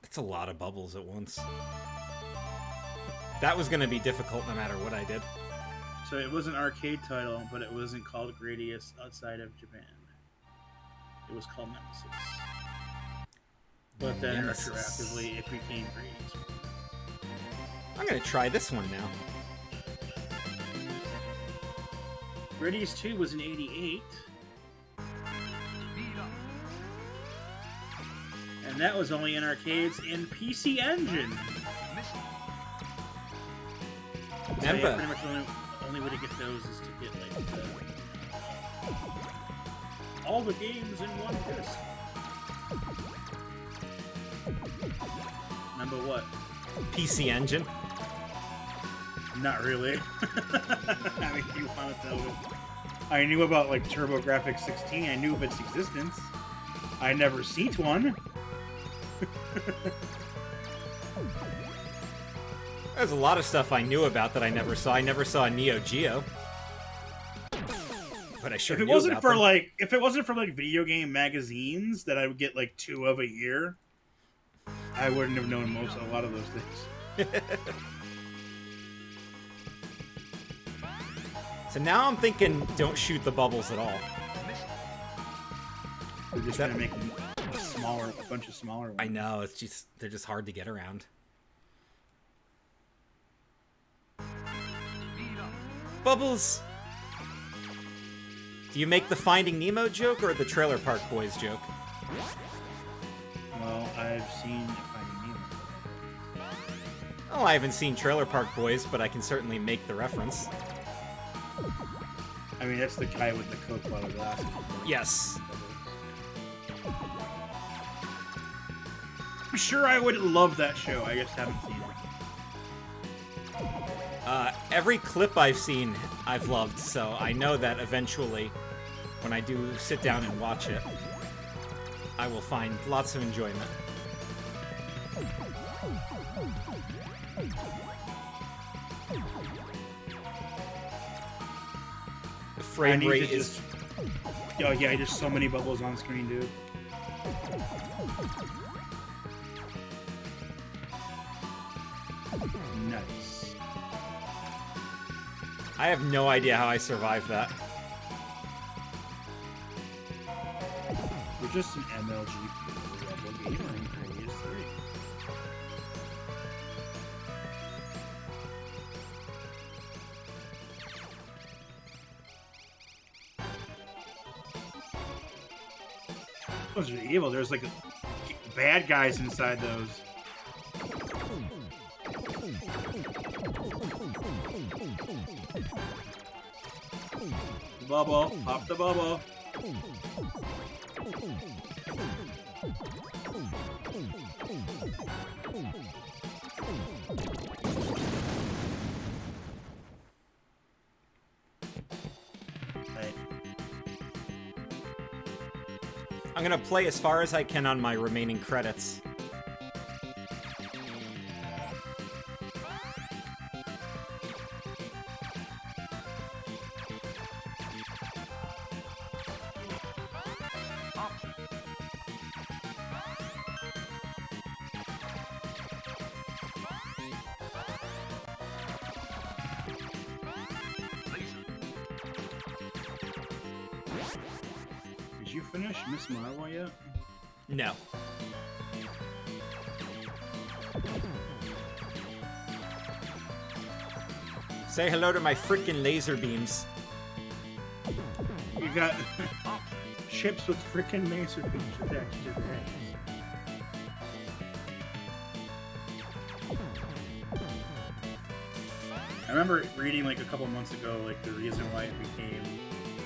Speaker 1: That's a lot of bubbles at once. That was going to be difficult no matter what I did.
Speaker 2: So it was an arcade title, but it wasn't called Gradius outside of Japan. It was called Nemesis. But then
Speaker 1: Nemesis.
Speaker 2: retroactively, it became Gradius.
Speaker 1: I'm going to try this one now.
Speaker 2: Gradius 2 was in '88. And that was only in arcades in PC Engine. So yeah,
Speaker 1: Remember,
Speaker 2: pretty much the only way to get those is to get like all the games in one disc. Remember what?
Speaker 1: PC Engine.
Speaker 2: Not really. I mean, you want to tell me? I knew about like TurboGrafx 16. I knew of its existence. I never seen one.
Speaker 1: There's a lot of stuff I knew about that I never saw. I never saw a Neo Geo. But I sure
Speaker 2: If it
Speaker 1: knew
Speaker 2: wasn't
Speaker 1: about
Speaker 2: for
Speaker 1: them.
Speaker 2: like video game magazines that I would get like 2 of a year, I wouldn't have known a lot of those things.
Speaker 1: So now I'm thinking, don't shoot the bubbles at all.
Speaker 2: We're just gonna make a bunch of smaller ones.
Speaker 1: I know, they're just hard to get around. Bubbles! Do you make the Finding Nemo joke or the Trailer Park Boys joke?
Speaker 2: Well, I've seen Finding Nemo.
Speaker 1: Oh, I haven't seen Trailer Park Boys, but I can certainly make the reference.
Speaker 2: I mean, that's the guy with the Coke bottle glasses.
Speaker 1: Yes.
Speaker 2: I'm sure I would love that show. I just haven't seen it.
Speaker 1: Every clip I've seen, I've loved, so I know that eventually, when I do sit down and watch it, I will find lots of enjoyment. The frame rate is...
Speaker 2: Oh yeah, just so many bubbles on screen, dude. Nice.
Speaker 1: I have no idea how I survived that.
Speaker 2: We're just an MLG level gamer in Gradius 3. Those are evil. There's like bad guys inside those. Bubble, pop the bubble. Right.
Speaker 1: I'm gonna play as far as I can on my remaining credits.
Speaker 2: Did you finish Miss Marvel yet?
Speaker 1: No. Say hello to my freaking laser beams.
Speaker 2: You got ships with freaking laser beams attached to their heads. I remember reading like a couple months ago, like the reason why it became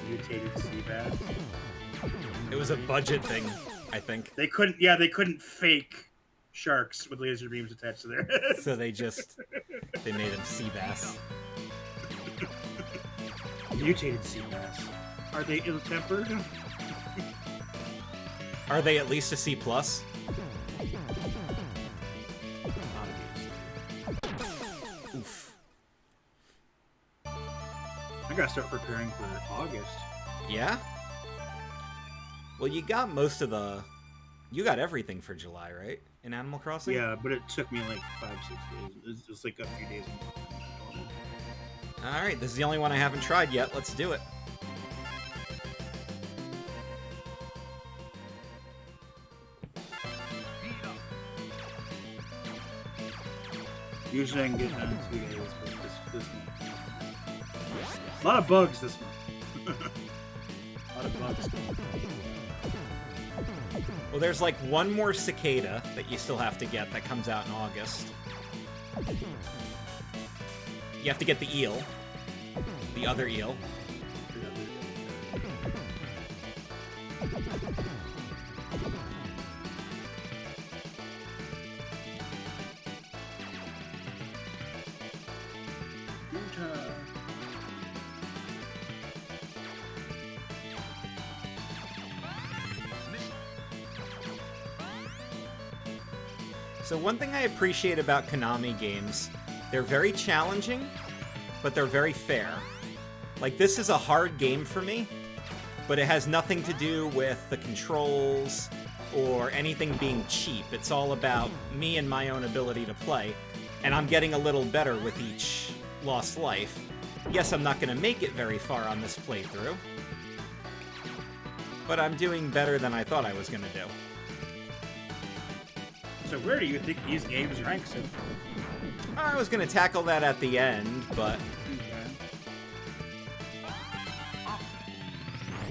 Speaker 2: mutated sea bass.
Speaker 1: It was a budget thing, I think.
Speaker 2: They couldn't fake sharks with laser beams attached to their heads.
Speaker 1: So they made them sea bass.
Speaker 2: Mutated sea bass. Are they ill-tempered?
Speaker 1: Are they at least a C+? Oof.
Speaker 2: I gotta start preparing for August.
Speaker 1: Yeah? Well, you got most of the... You got everything for July, right? In Animal Crossing?
Speaker 2: Yeah, but it took me like 5-6 days. It's just like a few days.
Speaker 1: Alright, this is the only one I haven't tried yet. Let's do it.
Speaker 2: Usually I can get done in 2 days, but this month. A lot of bugs this month. A lot of bugs.
Speaker 1: Well, there's like one more cicada that you still have to get that comes out in August. You have to get the eel. The other eel. So one thing I appreciate about Konami games, they're very challenging, but they're very fair. Like, this is a hard game for me, but it has nothing to do with the controls or anything being cheap. It's all about me and my own ability to play, and I'm getting a little better with each lost life. Yes, I'm not going to make it very far on this playthrough, but I'm doing better than I thought I was going to do.
Speaker 2: So where do you think these games rank, Sim?
Speaker 1: I was going to tackle that at the end, but...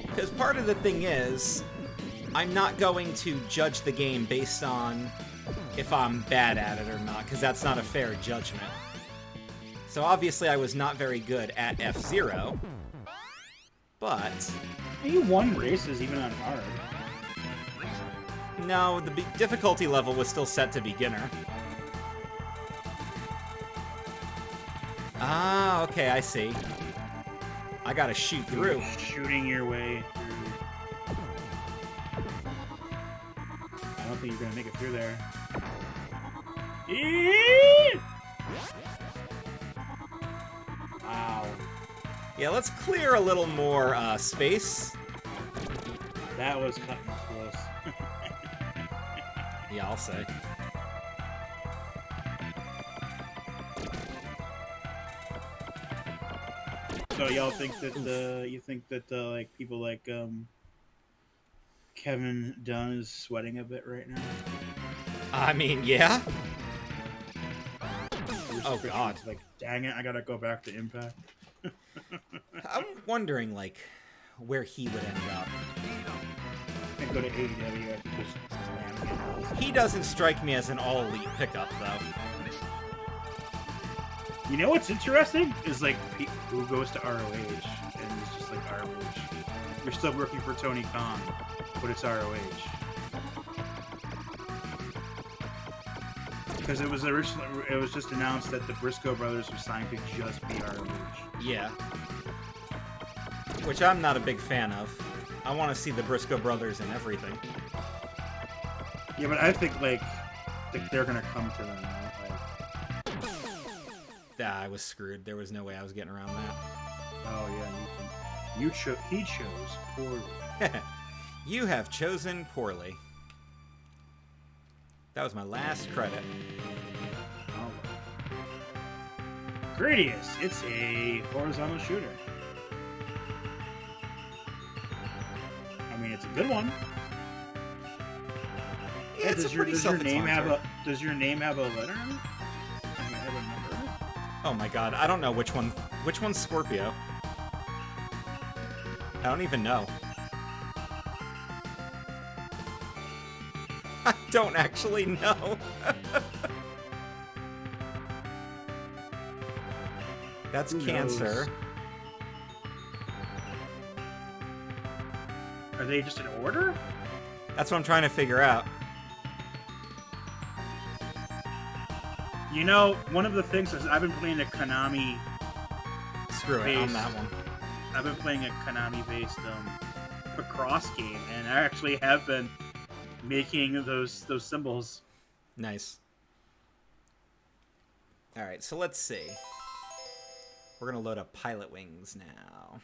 Speaker 1: Because part of the thing is, I'm not going to judge the game based on if I'm bad at it or not, because that's not a fair judgment. So obviously I was not very good at F-Zero, but...
Speaker 2: You won races even on hard.
Speaker 1: No, the difficulty level was still set to beginner. Ah, okay, I see. I gotta shoot through.
Speaker 2: Shooting your way through. I don't think you're gonna make it through there. Wow.
Speaker 1: Yeah, let's clear a little more space.
Speaker 2: That was cutting close.
Speaker 1: Yeah, I'll say.
Speaker 2: So y'all think that like people like Kevin Dunn is sweating a bit right now?
Speaker 1: I mean, yeah. Oh God!
Speaker 2: Like, dang it! I gotta go back to Impact.
Speaker 1: I'm wondering, like, where he would end up.
Speaker 2: And go to AEW. Just slam it.
Speaker 1: He doesn't strike me as an all-elite pickup, though.
Speaker 2: You know what's interesting is like who goes to ROH and it's just like ROH. You're still working for Tony Khan, but it's ROH. Because it was originally, it was just announced that the Briscoe brothers were signed to just be ROH.
Speaker 1: Yeah. Which I'm not a big fan of. I want to see the Briscoe brothers in everything.
Speaker 2: Yeah, but I think like they're gonna come to them. Right?
Speaker 1: Ah, I was screwed. There was no way I was getting around that.
Speaker 2: Oh yeah, he chose poorly.
Speaker 1: You have chosen poorly. That was my last credit.
Speaker 2: Oh. Gradius, it's a horizontal shooter. I mean, it's a good one.
Speaker 1: Yeah, it's a pretty self-explanatory.
Speaker 2: Does your name have a letter in it? I mean, have a number?
Speaker 1: Oh my God, I don't know which one. Which one's Scorpio? I don't even know. I don't actually know. That's
Speaker 2: Who
Speaker 1: Cancer.
Speaker 2: knows? Are they just in order?
Speaker 1: That's what I'm trying to figure out.
Speaker 2: You know, one of the things is I've been playing a Konami.
Speaker 1: Screw it on that one.
Speaker 2: I've been playing a Konami-based lacrosse game, and I actually have been making those symbols.
Speaker 1: Nice. All right, so let's see. We're gonna load up Pilotwings now.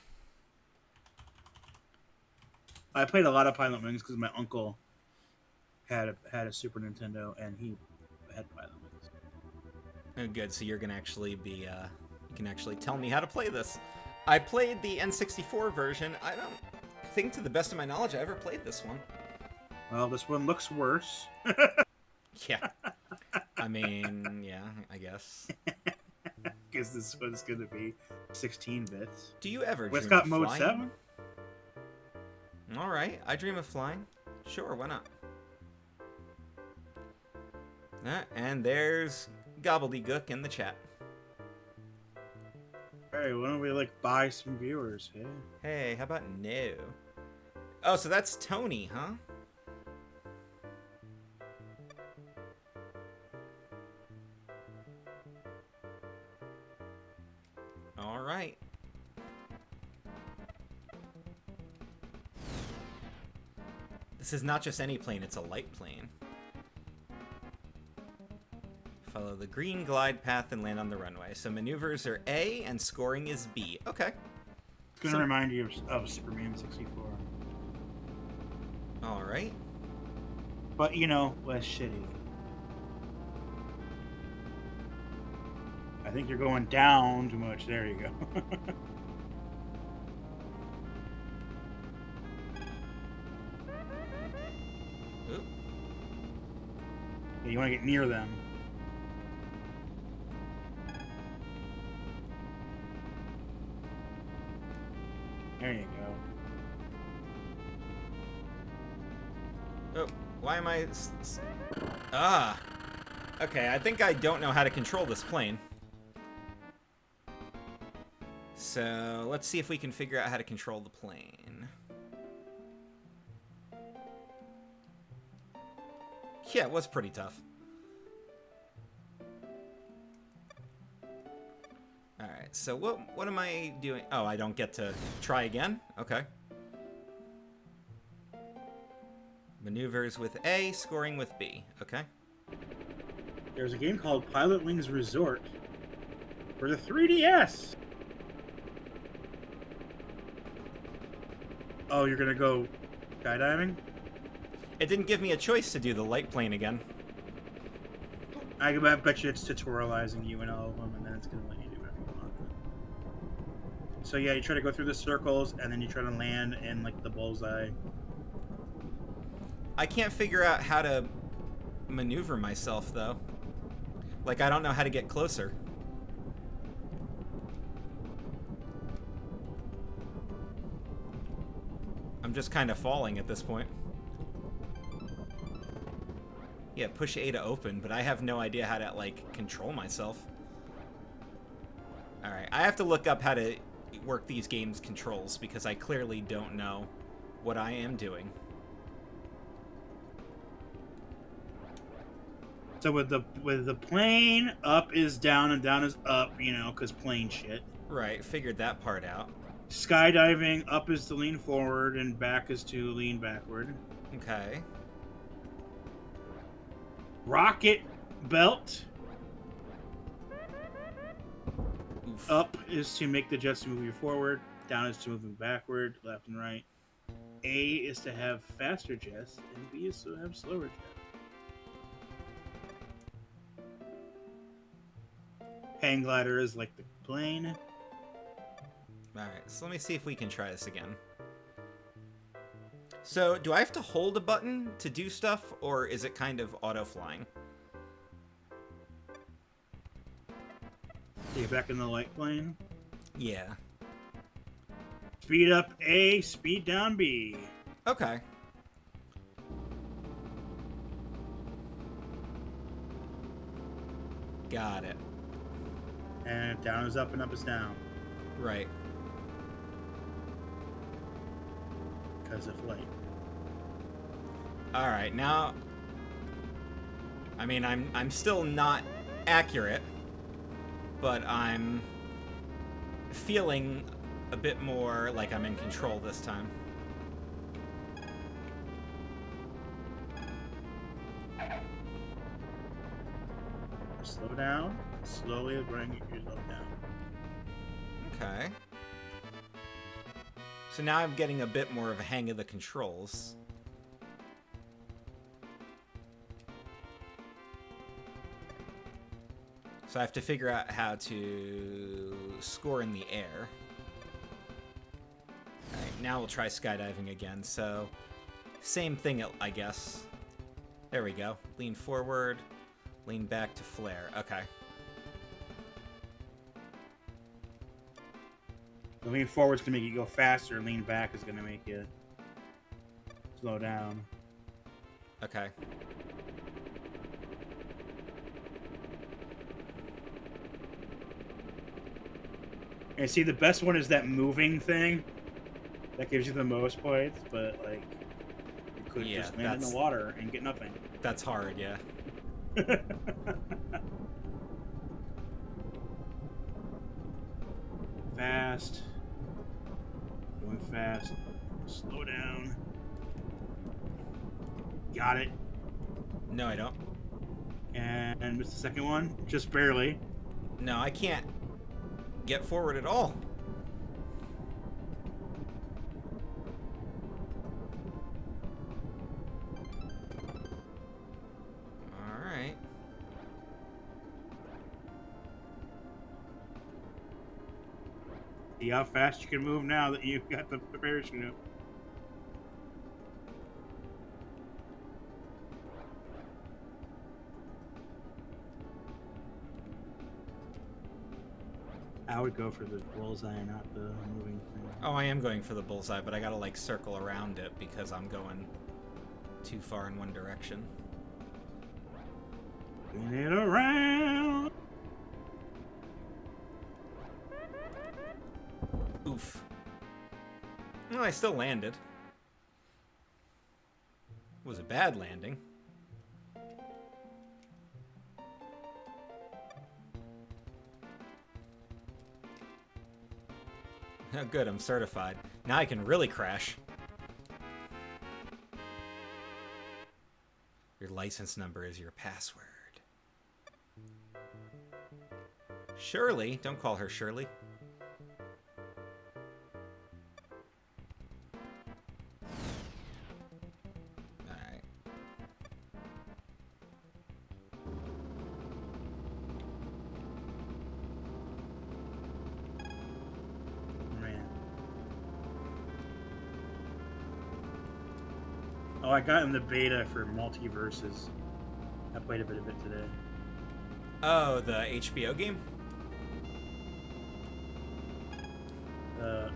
Speaker 2: I played a lot of Pilotwings because my uncle had a Super Nintendo and he had Pilotwings.
Speaker 1: Oh, good. So you're gonna actually be you can actually tell me how to play this. I played the N64 version. I don't think, to the best of my knowledge, I ever played this one.
Speaker 2: Well, this one looks worse.
Speaker 1: Yeah. I mean, yeah, I guess.
Speaker 2: Because this one's going to be 16 bits.
Speaker 1: Do you ever
Speaker 2: Well, it's
Speaker 1: dream
Speaker 2: got
Speaker 1: of
Speaker 2: mode
Speaker 1: flying?
Speaker 2: 7.
Speaker 1: All right, I dream of flying. Sure, why not? And there's Gobbledygook in the chat.
Speaker 2: Hey, why don't we like buy some viewers? Hey,
Speaker 1: Hey, how about no? Oh, so that's Tony, huh? All right. This is not just any plane, it's a light plane. Follow the green glide path and land on the runway. So maneuvers are A and scoring is B. Okay.
Speaker 2: it's gonna remind you of Superman 64,
Speaker 1: All right.
Speaker 2: but you know, less shitty. I think you're going down too much. There you go.
Speaker 1: Oop.
Speaker 2: Yeah, you want to get near them. There you go.
Speaker 1: Oh, why am I... Ah. Okay, I think I don't know how to control this plane. So, let's see if we can figure out how to control the plane. Yeah, it was pretty tough. Alright, so what am I doing? Oh, I don't get to try again? Okay. Maneuvers with A, scoring with B. Okay.
Speaker 2: There's a game called Pilotwings Resort for the 3DS. Oh, you're gonna go skydiving?
Speaker 1: It didn't give me a choice to do the light plane again.
Speaker 2: I bet you it's tutorializing you in all of them, and then it's gonna let you do whatever you want. So yeah, you try to go through the circles, and then you try to land in like the bullseye.
Speaker 1: I can't figure out how to maneuver myself, though. Like, I don't know how to get closer. I'm just kind of falling at this point. Yeah, push A to open, but I have no idea how to, like, control myself. Alright, I have to look up how to work these games' controls, because I clearly don't know what I am doing.
Speaker 2: So with the plane, up is down and down is up, you know, because plane shit.
Speaker 1: Right, figured that part out.
Speaker 2: Skydiving, up is to lean forward and back is to lean backward.
Speaker 1: Okay.
Speaker 2: Rocket belt.
Speaker 1: Oof.
Speaker 2: Up is to make the jets move you forward. Down is to move you backward, left and right. A is to have faster jets, and B is to have slower jets. Hang glider is like the plane.
Speaker 1: Alright, so let me see if we can try this again. So, do I have to hold a button to do stuff, or is it kind of auto-flying?
Speaker 2: Get back in the light plane.
Speaker 1: Yeah.
Speaker 2: Speed up A, speed down B.
Speaker 1: Okay. Got it.
Speaker 2: And down is up and up is down.
Speaker 1: Right.
Speaker 2: Because of light.
Speaker 1: Alright, now... I mean, I'm still not accurate, but I'm feeling a bit more like I'm in control this time.
Speaker 2: Slow down. Slowly bring yourself down.
Speaker 1: Okay. So now I'm getting a bit more of a hang of the controls. So I have to figure out how to score in the air. Alright, now we'll try skydiving again. So, same thing, I guess. There we go. Lean forward, lean back to flare. Okay.
Speaker 2: The lean forward's gonna make you go faster. Lean back is gonna make you slow down.
Speaker 1: Okay.
Speaker 2: And see, the best one is that moving thing. That gives you the most points, but like you could just land in the water and get nothing.
Speaker 1: That's hard, yeah.
Speaker 2: Fast. Going fast. Slow down. Got it.
Speaker 1: No, I don't.
Speaker 2: And missed the second one. Just barely.
Speaker 1: No, I can't get forward at all. Alright.
Speaker 2: See how fast you can move now that you've got the parachute up. I would go for the bullseye, not the moving thing.
Speaker 1: Oh, I am going for the bullseye, but I gotta, like, circle around it because I'm going too far in one direction.
Speaker 2: Spin it around.
Speaker 1: Oof. Well, I still landed. It was a bad landing. Oh, good, I'm certified. Now I can really crash. Your license number is your password. Shirley? Don't call her Shirley. Alright.
Speaker 2: Man. Oh, I got in the beta for Multiverses. I played a bit of it today.
Speaker 1: Oh, the HBO game?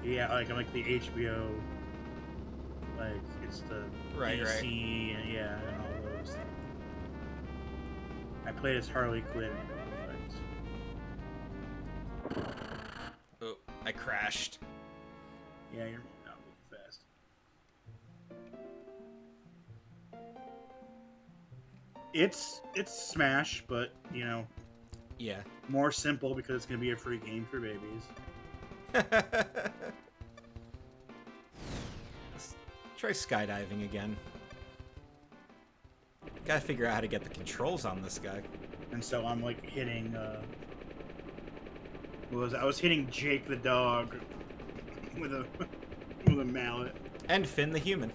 Speaker 2: Yeah, like I'm like the HBO, like it's the
Speaker 1: Right,
Speaker 2: DC
Speaker 1: right.
Speaker 2: and yeah, and all those. I played as Harley Quinn.
Speaker 1: Oh, I crashed.
Speaker 2: Yeah, you're not moving fast. It's Smash, but you know,
Speaker 1: Yeah.
Speaker 2: more simple because it's gonna be a free game for babies.
Speaker 1: Let's try skydiving again. Gotta figure out how to get the controls on this guy.
Speaker 2: And so I'm like hitting. I was hitting Jake the dog with a mallet.
Speaker 1: And Finn the human.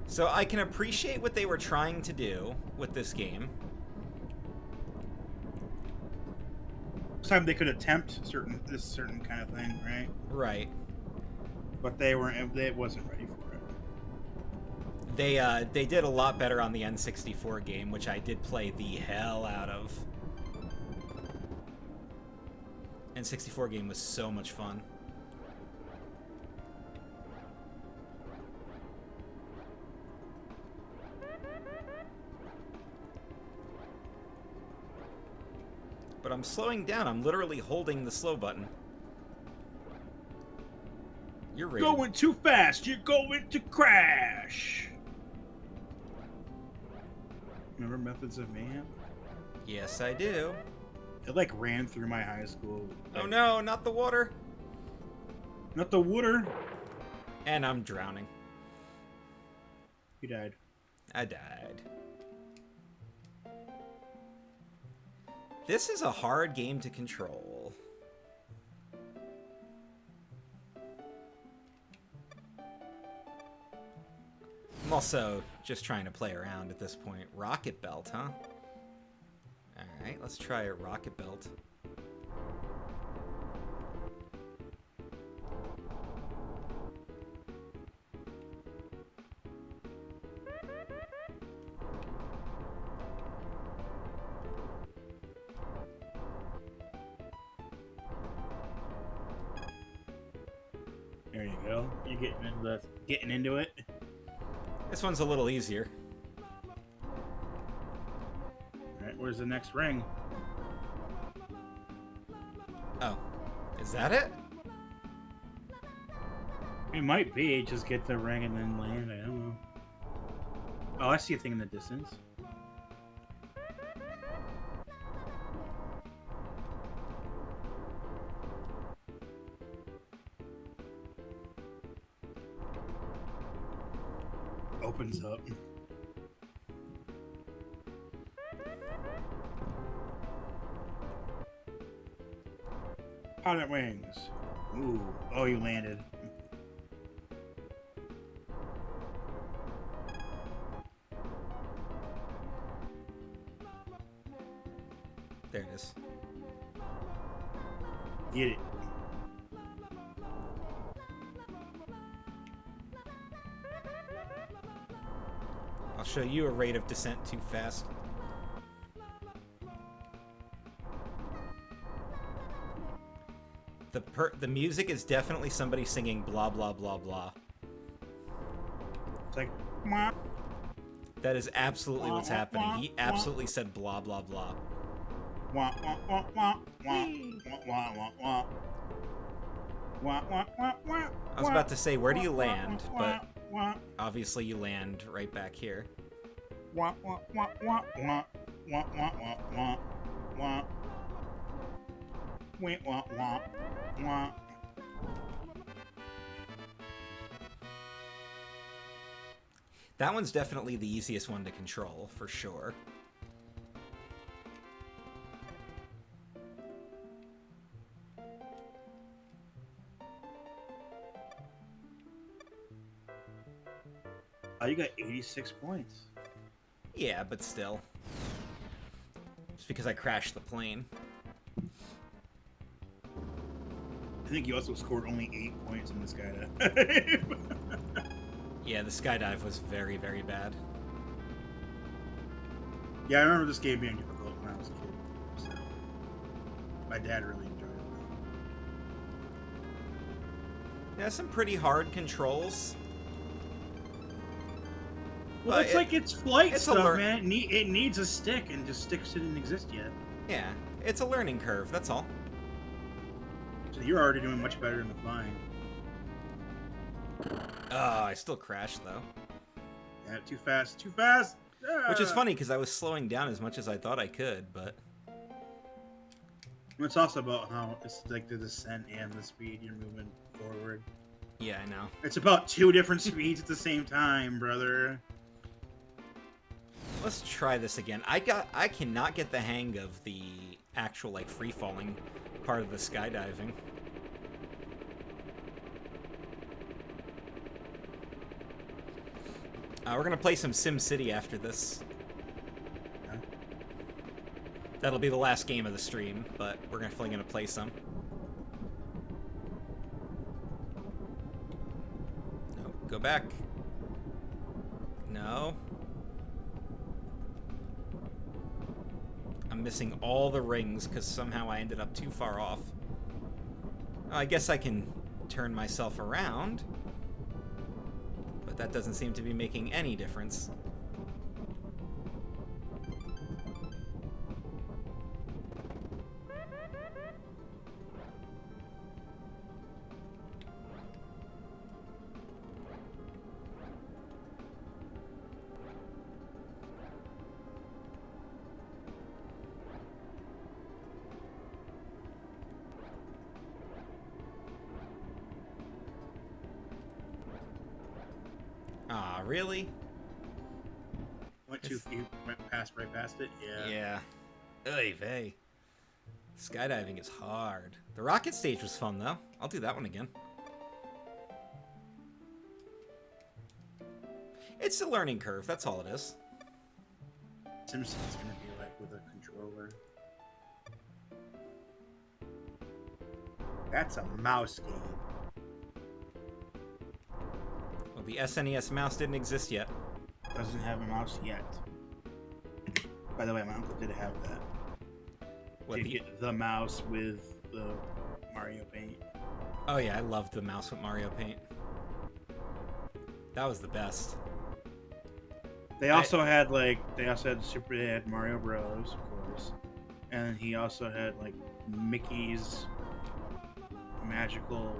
Speaker 1: So I can appreciate what they were trying to do with this game.
Speaker 2: Time they could attempt this certain kind of thing, right?
Speaker 1: Right.
Speaker 2: But they weren't. They wasn't ready for it.
Speaker 1: They did a lot better on the N64 game, which I did play the hell out of. N64 game was so much fun. But I'm slowing down. I'm literally holding the slow button. You're rated.
Speaker 2: Going too fast. You're going to crash. Remember Methods of Mayhem?
Speaker 1: Yes, I do.
Speaker 2: It like ran through my high school.
Speaker 1: Oh no, not the water.
Speaker 2: Not the water.
Speaker 1: And I'm drowning.
Speaker 2: You died.
Speaker 1: I died. This is a hard game to control. I'm also just trying to play around at this point. Rocket Belt, huh? Alright, let's try a Rocket Belt.
Speaker 2: There you go. You're getting into it.
Speaker 1: This one's a little easier.
Speaker 2: Alright, where's the next ring?
Speaker 1: Oh, is that it?
Speaker 2: It might be. Just get the ring and then land. I don't know. Oh, I see a thing in the distance. Opens up. Pilot wings. Ooh. Oh, you landed.
Speaker 1: There it is.
Speaker 2: Get it.
Speaker 1: I'll show you a rate of descent too fast. The music is definitely somebody singing blah blah blah blah.
Speaker 2: It's like, mwah.
Speaker 1: That is absolutely what's happening. He absolutely said blah blah blah.
Speaker 2: Wah, wah, wah, wah, wah, wah, wah, wah. Wah, wah, wah, wah,
Speaker 1: I was about to say, where do you land?
Speaker 2: wah,
Speaker 1: But
Speaker 2: wah,
Speaker 1: obviously you land right back here.
Speaker 2: wah, wah, wah, wah, wah, wah, wah, wah, wah, wah. Wait, wah, wah, wah.
Speaker 1: That one's definitely the easiest one to control, for sure.
Speaker 2: Oh, you got 86 points.
Speaker 1: Yeah, but still. It's because I crashed the plane.
Speaker 2: I think you also scored only 8 points in this skydive.
Speaker 1: Yeah, the skydive was very, very bad.
Speaker 2: Yeah, I remember this game being difficult when I was a kid. So my dad really enjoyed it.
Speaker 1: Yeah, some pretty hard controls.
Speaker 2: Well,
Speaker 1: But
Speaker 2: it's like it's flight
Speaker 1: it's a
Speaker 2: stuff,
Speaker 1: lear-
Speaker 2: man. It needs a stick, and just sticks didn't exist yet.
Speaker 1: Yeah, it's a learning curve, that's all.
Speaker 2: So you're already doing much better in the flying.
Speaker 1: I still crashed, though.
Speaker 2: Yeah, too fast, too fast! Ah!
Speaker 1: Which is funny, because I was slowing down as much as I thought I could, but...
Speaker 2: It's also about how it's like the descent and the speed you're moving forward.
Speaker 1: Yeah, I know.
Speaker 2: It's about 2 different speeds at the same time, brother.
Speaker 1: Let's try this again. I cannot get the hang of the actual, like, free-falling part of the skydiving. We're gonna play some SimCity after this.
Speaker 2: Yeah.
Speaker 1: That'll be the last game of the stream, but we're definitely gonna play some. No, go back. No. I'm missing all the rings because somehow I ended up too far off. I guess I can turn myself around. But that doesn't seem to be making any difference. Ah, really?
Speaker 2: You went right past it? Yeah.
Speaker 1: Yeah. Oy vey. Skydiving is hard. The rocket stage was fun, though. I'll do that one again. It's a learning curve, that's all it is.
Speaker 2: SimCity's gonna be like with a controller. That's a mouse game.
Speaker 1: Well, the SNES mouse didn't exist yet.
Speaker 2: Doesn't have a mouse yet. By the way, my uncle did have that.
Speaker 1: What,
Speaker 2: Did get the mouse with the Mario Paint.
Speaker 1: Oh yeah, I loved the mouse with Mario Paint. That was the best.
Speaker 2: They also had Mario Bros, of course, and he also had like Mickey's Magical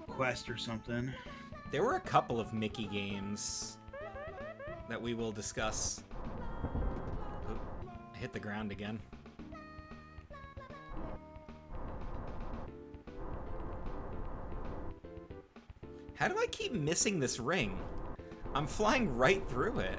Speaker 2: Quest or something.
Speaker 1: There were a couple of Mickey games that we will discuss. Oop, I hit the ground again. How do I keep missing this ring? I'm flying right through it.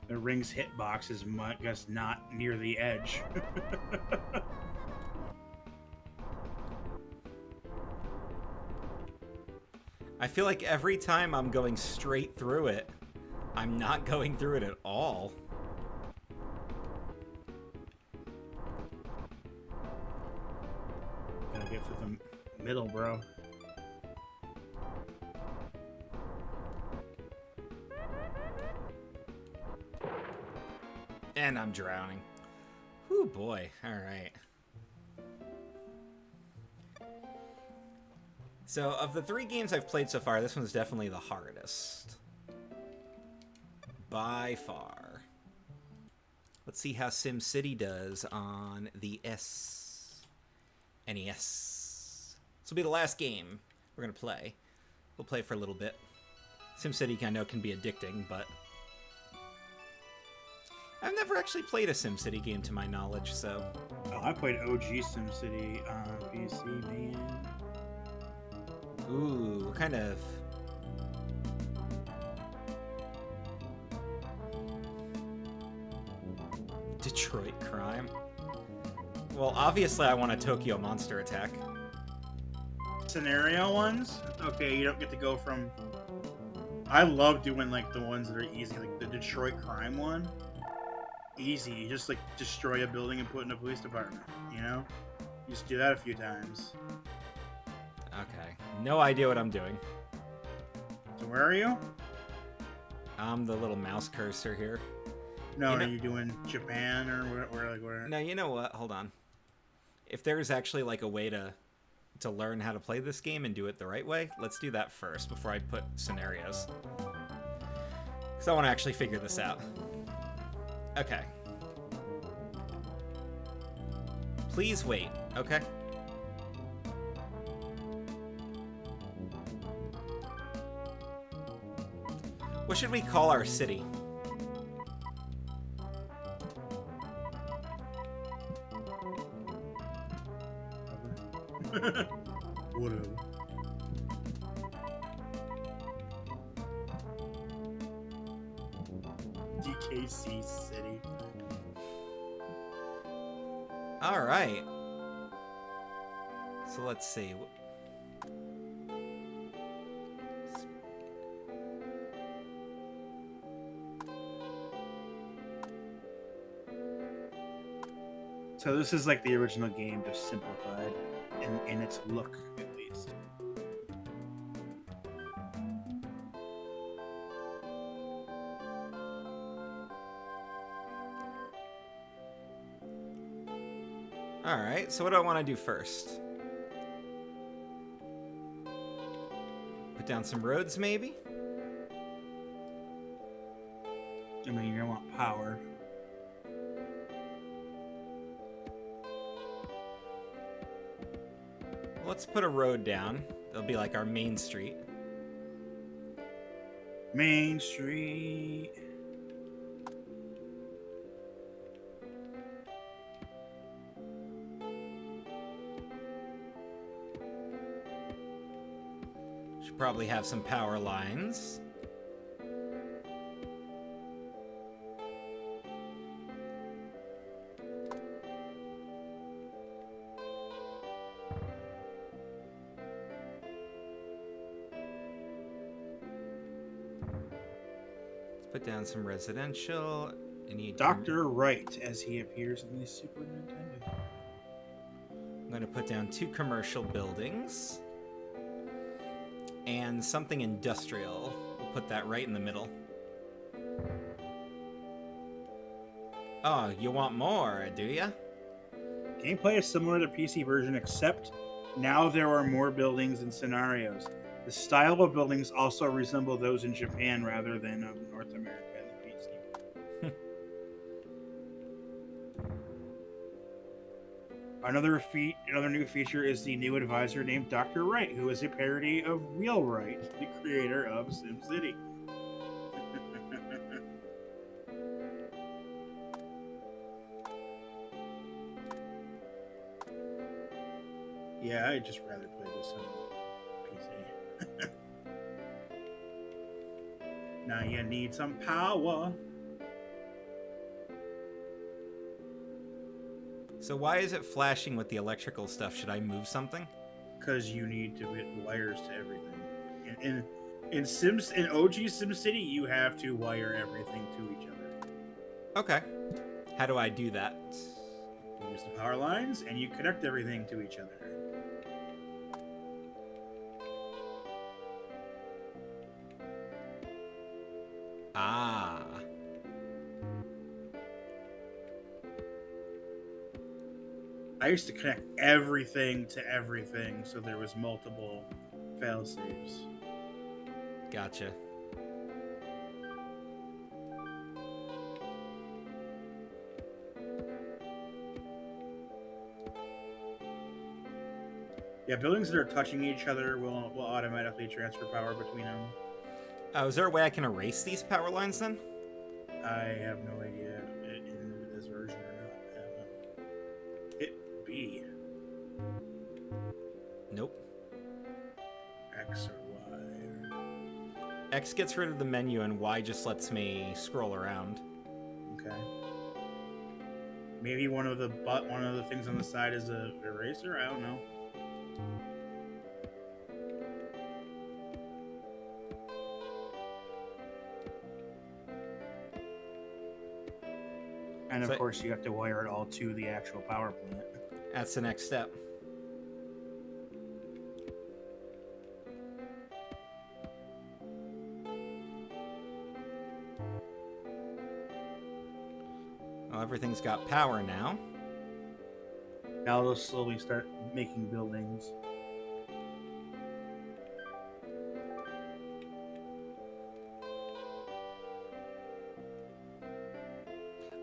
Speaker 2: The ring's hitbox is, I guess, not near the edge.
Speaker 1: I feel like every time I'm going straight through it, I'm not going through it at all.
Speaker 2: Gotta get for the middle, bro.
Speaker 1: And I'm drowning. Whew, boy. Alright. So, of the 3 games I've played so far, this one's definitely the hardest. By far. Let's see how SimCity does on the NES. This will be the last game we're going to play. We'll play for a little bit. SimCity, I know, can be addicting, but I've never actually played a SimCity game to my knowledge, so.
Speaker 2: Oh, I played OG SimCity on PC, man.
Speaker 1: Ooh, what kind of... Detroit crime? Well, obviously I want a Tokyo Monster Attack.
Speaker 2: Scenario ones? Okay, you don't get to go from... I love doing, like, the ones that are easy, like the Detroit crime one. Easy. You just, like, destroy a building and put in a police department, you know? You just do that a few times.
Speaker 1: Okay. No idea what I'm doing.
Speaker 2: So where are you?
Speaker 1: I'm the little mouse cursor here.
Speaker 2: No,
Speaker 1: You know-
Speaker 2: are you doing Japan or where?
Speaker 1: No, you know what? Hold on. If there's actually, like, a way to learn how to play this game and do it the right way, let's do that first before I put scenarios. Because I want to actually figure this out. Okay. Please wait, okay? What should we call our city?
Speaker 2: Whatever. CKCC City.
Speaker 1: All right. So let's see.
Speaker 2: So this is like the original game, just simplified in its look, at least.
Speaker 1: All right. So what do I want to do first? Put down some roads, maybe?
Speaker 2: I mean, you're gonna want power.
Speaker 1: Let's put a road down. It'll be like our main street.
Speaker 2: Main Street.
Speaker 1: Should probably have some power lines. Put down some residential. I need
Speaker 2: Dr. Wright, as he appears in the Super Nintendo.
Speaker 1: I'm going to put down 2 commercial buildings. And something industrial. We'll put that right in the middle. Oh, you want more, do ya?
Speaker 2: Gameplay is similar to the PC version, except now there are more buildings and scenarios. The style of buildings also resemble those in Japan rather than of North America and the PC. Another new feature is the new advisor named Dr. Wright, who is a parody of Wheelwright, the creator of SimCity. Yeah, I'd just rather play this on PC. Now you need some power.
Speaker 1: So why is it flashing with the electrical stuff? Should I move something?
Speaker 2: Because you need to get wires to everything. In OG SimCity, you have to wire everything to each other.
Speaker 1: Okay. How do I do that?
Speaker 2: You use the power lines, and you connect everything to each other.
Speaker 1: Ah.
Speaker 2: I used to connect everything to everything, so there was multiple fail-safes.
Speaker 1: Gotcha.
Speaker 2: Yeah, buildings that are touching each other will automatically transfer power between them.
Speaker 1: Is there a way I can erase these power lines then?
Speaker 2: I have no idea in this version or not. Hit B.
Speaker 1: Nope.
Speaker 2: X or Y.
Speaker 1: X gets rid of the menu and Y just lets me scroll around.
Speaker 2: Okay. Maybe one of the things on the side is a eraser. I don't know. And of course, you have to wire it all to the actual power plant.
Speaker 1: That's the next step. Well, everything's got power now.
Speaker 2: Now they'll slowly start making buildings.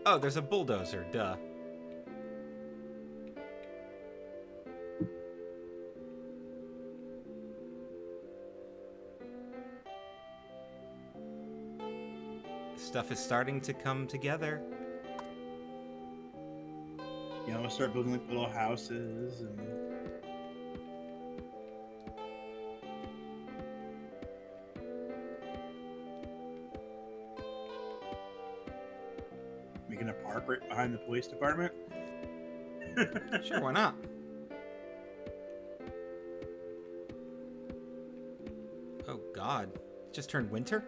Speaker 1: Oh, there's a bulldozer, duh. Stuff is starting to come together.
Speaker 2: Yeah, I'm gonna start building like little houses and making a park right behind the police department.
Speaker 1: Sure, why not? Oh God, it just turned winter?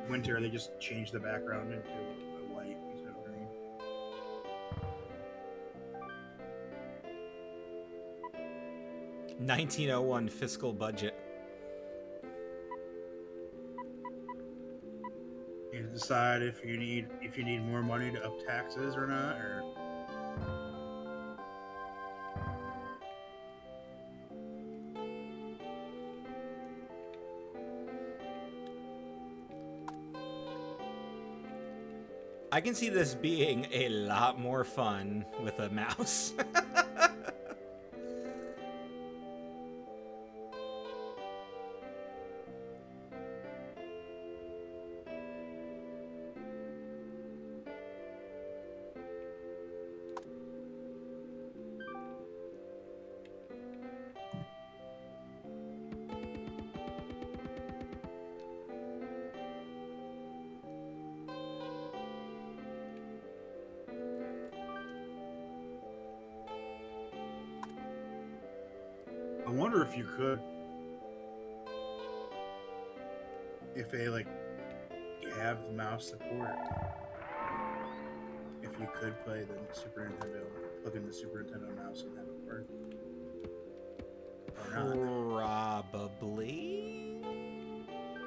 Speaker 2: Winter, they just change the background into a white instead of green.
Speaker 1: $1901 fiscal budget.
Speaker 2: You have to decide if you need more money to up taxes or not, or
Speaker 1: I can see this being a lot more fun with a mouse.
Speaker 2: I wonder if you could, if they like have the mouse support, if you could play the Super Nintendo, plug in the Super Nintendo mouse and have it work, or not.
Speaker 1: Probably.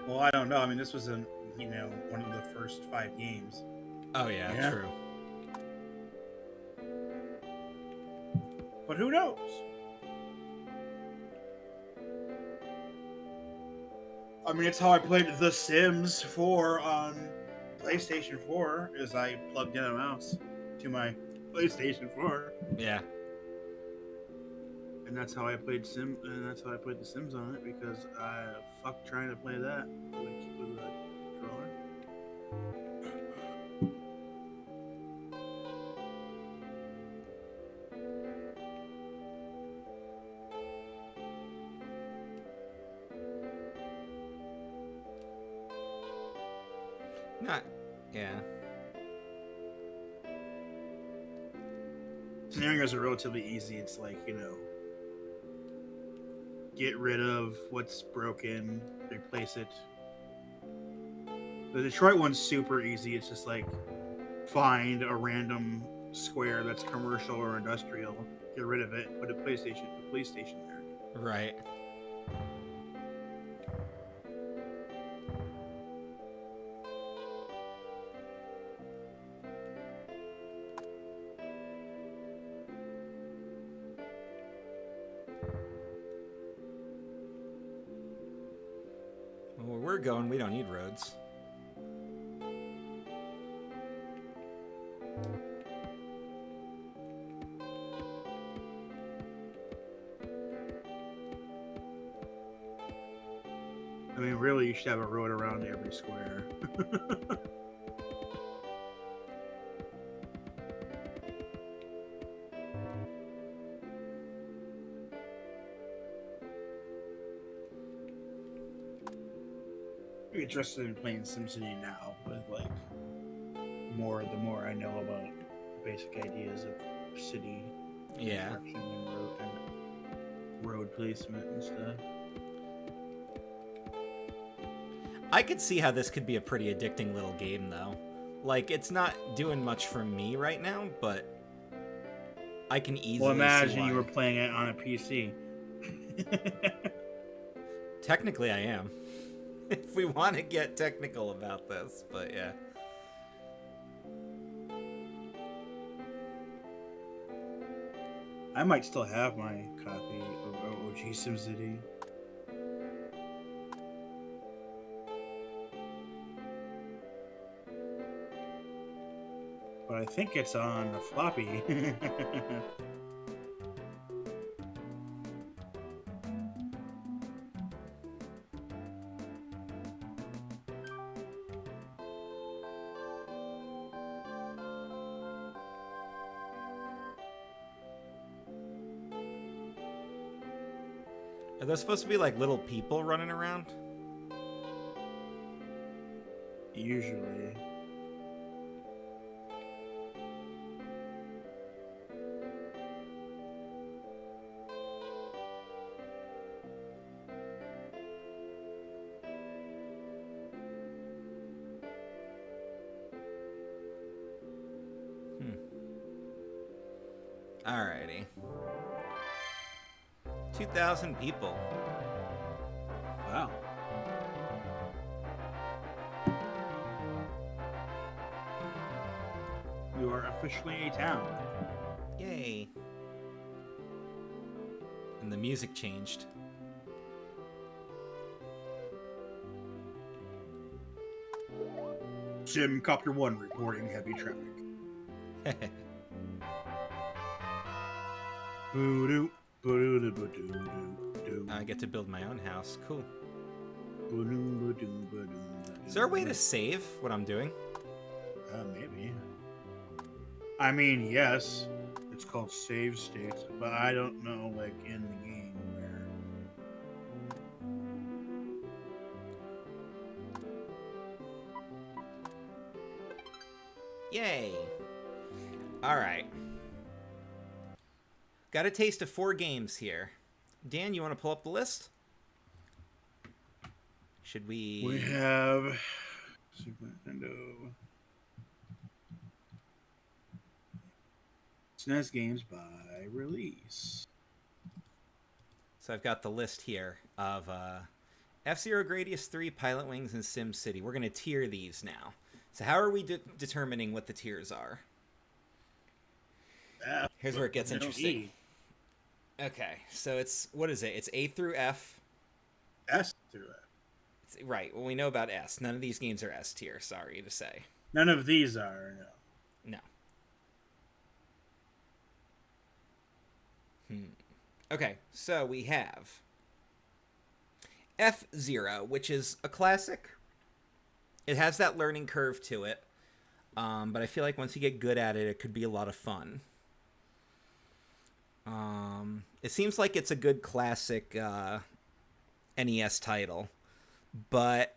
Speaker 2: Well, I don't know. I mean, this was one of the first 5 games.
Speaker 1: Oh yeah, true.
Speaker 2: But who knows? I mean, it's how I played The Sims 4 on PlayStation 4, is I plugged in a mouse to my PlayStation 4.
Speaker 1: Yeah.
Speaker 2: And that's how I played The Sims on it, because I fucked trying to play that with a controller.
Speaker 1: Yeah.
Speaker 2: Scenarios are relatively easy. It's like, get rid of what's broken, replace it. The Detroit one's super easy. It's just like, find a random square that's commercial or industrial, get rid of it, put a police station there.
Speaker 1: Right. Where we're going, we don't need roads.
Speaker 2: I mean, really, you should have a road around every square. I'm interested in playing SimCity now, with like the more I know about basic ideas of city construction and road placement and stuff.
Speaker 1: I could see how this could be a pretty addicting little game, though. Like, it's not doing much for me right now, but I can easily
Speaker 2: Well, imagine
Speaker 1: see why.
Speaker 2: you were playing it on a PC.
Speaker 1: Technically, I am. If we want to get technical about this, but yeah.
Speaker 2: I might still have my copy of OG SimCity. But I think it's on a floppy.
Speaker 1: Are those supposed to be like little people running around?
Speaker 2: Usually.
Speaker 1: Alrighty. 2,000 people.
Speaker 2: Wow. You are officially a town.
Speaker 1: Yay. And the music changed.
Speaker 2: Copter 1 reporting heavy traffic. Boo-doo, boo-doo, boo-doo, boo-doo.
Speaker 1: I get to build my own house. Cool.
Speaker 2: Boo-doo, boo-doo, boo-doo.
Speaker 1: Is there a way to save what I'm doing?
Speaker 2: Maybe. I mean, yes. It's called save states, but I don't know, like, in the game where...
Speaker 1: Yay. Alright. Got a taste of 4 games here. Dan, you want to pull up the list? Should we...
Speaker 2: We have... Super Nintendo... SNES games by release.
Speaker 1: So I've got the list here of F-Zero, Gradius 3, Pilotwings, and SimCity. We're going to tier these now. So how are we determining what the tiers are? Here's where it gets interesting. Okay, so it's, what is it? It's A through F.
Speaker 2: S through F.
Speaker 1: Right, well, we know about S. None of these games are S tier, sorry to say.
Speaker 2: None of these are, no.
Speaker 1: No. Okay, so we have F-Zero, which is a classic. It has that learning curve to it, but I feel like once you get good at it, it could be a lot of fun. It seems like it's a good classic NES title, but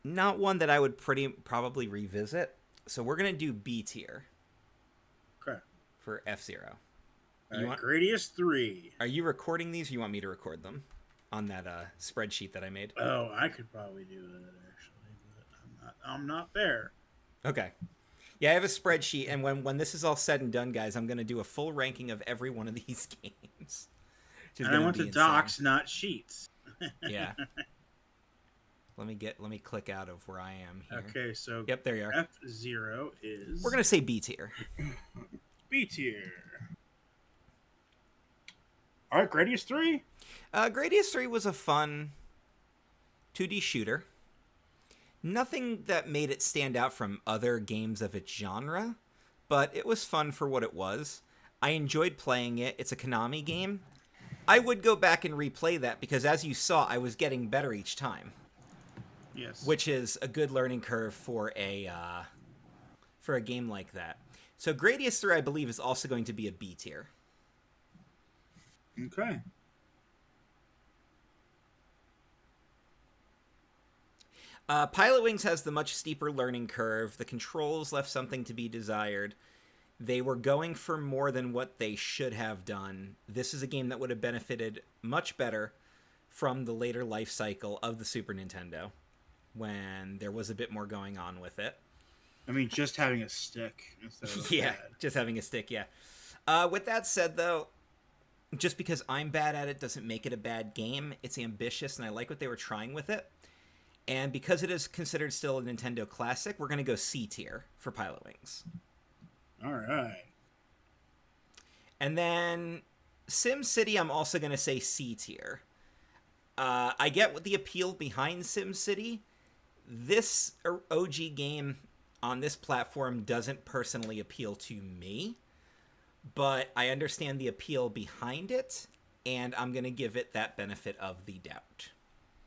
Speaker 1: not one that I would probably revisit. So we're going to do B tier.
Speaker 2: Okay.
Speaker 1: For F-Zero.
Speaker 2: Gradius 3.
Speaker 1: Are you recording these, or you want me to record them on that spreadsheet that I made?
Speaker 2: Oh, I could probably do that, actually, but I'm not there.
Speaker 1: Okay. Yeah, I have a spreadsheet, and when this is all said and done, guys, I'm going to do a full ranking of every one of these games.
Speaker 2: And I want to docs, not sheets.
Speaker 1: Yeah. Let me click out of where I am here.
Speaker 2: Okay, so
Speaker 1: yep, there you are.
Speaker 2: F-Zero is...
Speaker 1: We're going to say B tier.
Speaker 2: B tier. All right, Gradius 3?
Speaker 1: Gradius 3 was a fun 2D shooter. Nothing that made it stand out from other games of its genre, but it was fun for what it was. I enjoyed playing it. It's a Konami game. I would go back and replay that because, as you saw, I was getting better each time.
Speaker 2: Yes.
Speaker 1: Which is a good learning curve for a game like that. So Gradius 3, I believe, is also going to be a B tier.
Speaker 2: Okay.
Speaker 1: Pilotwings has the much steeper learning curve. The controls left something to be desired. They were going for more than what they should have done. This is a game that would have benefited much better from the later life cycle of the Super Nintendo, when there was a bit more going on with it.
Speaker 2: I mean, just having a stick instead of
Speaker 1: yeah, just having a stick, yeah. With that said, though, just because I'm bad at it doesn't make it a bad game. It's ambitious, and I like what they were trying with it. And because it is considered still a Nintendo classic, we're going to go C tier for Pilotwings.
Speaker 2: All right.
Speaker 1: And then SimCity, I'm also going to say C tier. I get what the appeal behind SimCity. This OG game on this platform doesn't personally appeal to me, but I understand the appeal behind it, and I'm going to give it that benefit of the doubt.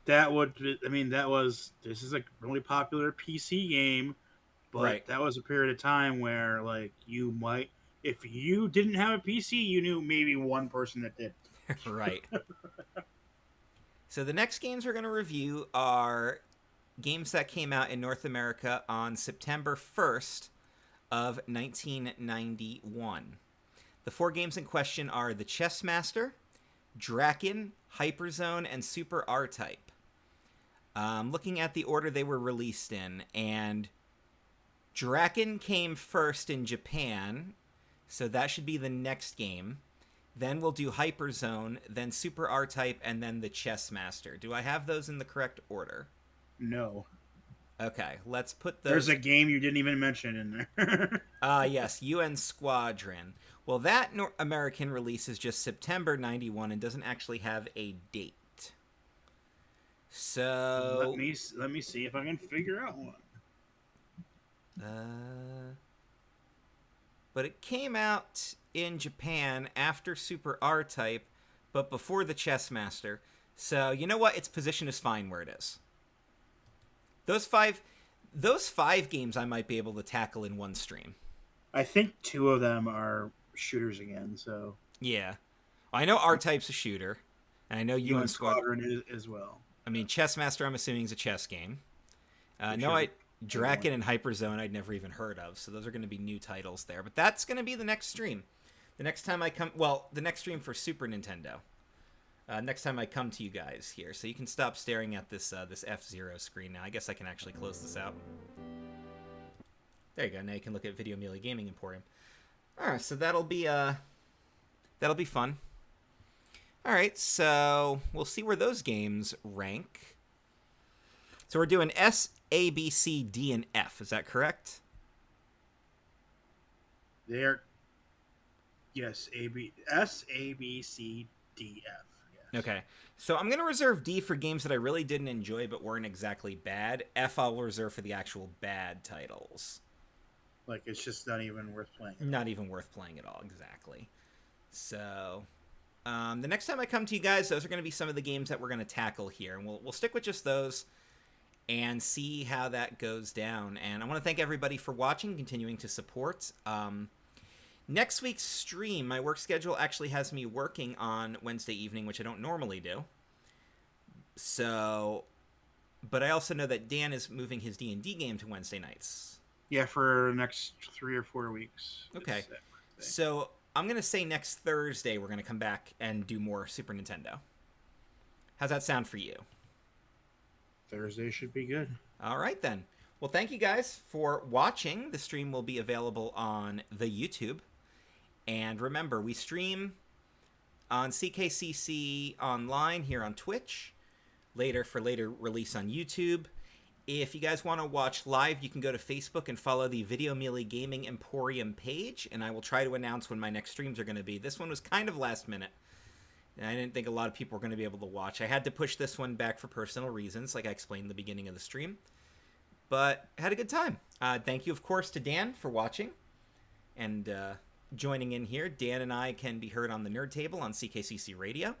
Speaker 2: This is a really popular PC game, but
Speaker 1: right.
Speaker 2: That was a period of time where, like, you might, if you didn't have a PC, you knew maybe one person that did.
Speaker 1: Right. So the next games we're going to review are games that came out in North America on September 1st of 1991. The 4 games in question are The Chess Master, Draken, Hyperzone, and Super R-Type. Looking at the order they were released in, and Draken came first in Japan, so that should be the next game. Then we'll do Hyperzone, then Super R-Type, and then The Chess Master. Do I have those in the correct order?
Speaker 2: No.
Speaker 1: Okay, let's put those...
Speaker 2: There's a game you didn't even mention in there.
Speaker 1: Yes, UN Squadron. Well, that American release is just September 91 and doesn't actually have a date. So...
Speaker 2: Let me see if I can figure out one.
Speaker 1: But it came out in Japan after Super R-Type, but before the Chess Master. So you know what? Its position is fine where it is. Those five games I might be able to tackle in one stream.
Speaker 2: I think two of them are shooters again. So
Speaker 1: yeah, I know R-Type's a shooter, and I know UN
Speaker 2: Squadron is as well.
Speaker 1: I mean, Chess Master, I'm assuming, is a chess game.
Speaker 2: Sure.
Speaker 1: Draken and Hyperzone I'd never even heard of, so those are going to be new titles there. But that's going to be the next stream. The next time I come, well, the next stream for Super Nintendo. Next time I come to you guys here, so you can stop staring at this F-Zero screen now. I guess I can actually close this out. There you go. Now you can look at NintendO'Mealy Gaming Emporium. All right, so that'll be fun. All right, so we'll see where those games rank. So we're doing S, A, B, C, D, and F. Is that correct?
Speaker 2: They're yes, S, A, B, C, D, F. Yes.
Speaker 1: Okay, so I'm going to reserve D for games that I really didn't enjoy but weren't exactly bad. F I'll reserve for the actual bad titles.
Speaker 2: Like, it's just not even worth playing.
Speaker 1: Not even worth playing at all, exactly. So, the next time I come to you guys, those are going to be some of the games that we're going to tackle here. And we'll stick with just those and see how that goes down. And I want to thank everybody for watching, continuing to support. Next week's stream, my work schedule actually has me working on Wednesday evening, which I don't normally do. So, but I also know that Dan is moving his D&D game to Wednesday nights.
Speaker 2: Yeah, for the next 3 or 4 weeks.
Speaker 1: Okay. So I'm going to say next Thursday we're going to come back and do more Super Nintendo. How's that sound for you?
Speaker 2: Thursday should be good.
Speaker 1: All right, then. Well, thank you guys for watching. The stream will be available on the YouTube. And remember, we stream on CKCC online here on Twitch, later release on YouTube. If you guys want to watch live, you can go to Facebook and follow the NintendO'Mealy Gaming Emporium page, and I will try to announce when my next streams are going to be. This one was kind of last minute, and I didn't think a lot of people were going to be able to watch. I had to push this one back for personal reasons, like I explained in the beginning of the stream, but had a good time. Thank you, of course, to Dan for watching and joining in here. Dan and I can be heard on the Nerd Table on CKCC Radio.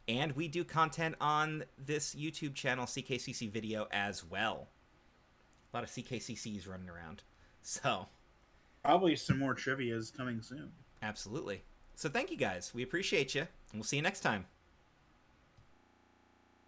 Speaker 1: And we do content on this YouTube channel, CKCC Video, as well. A lot of CKCCs running around. So,
Speaker 2: probably some more trivia is coming soon.
Speaker 1: Absolutely. So thank you guys. We appreciate you. And we'll see you next time.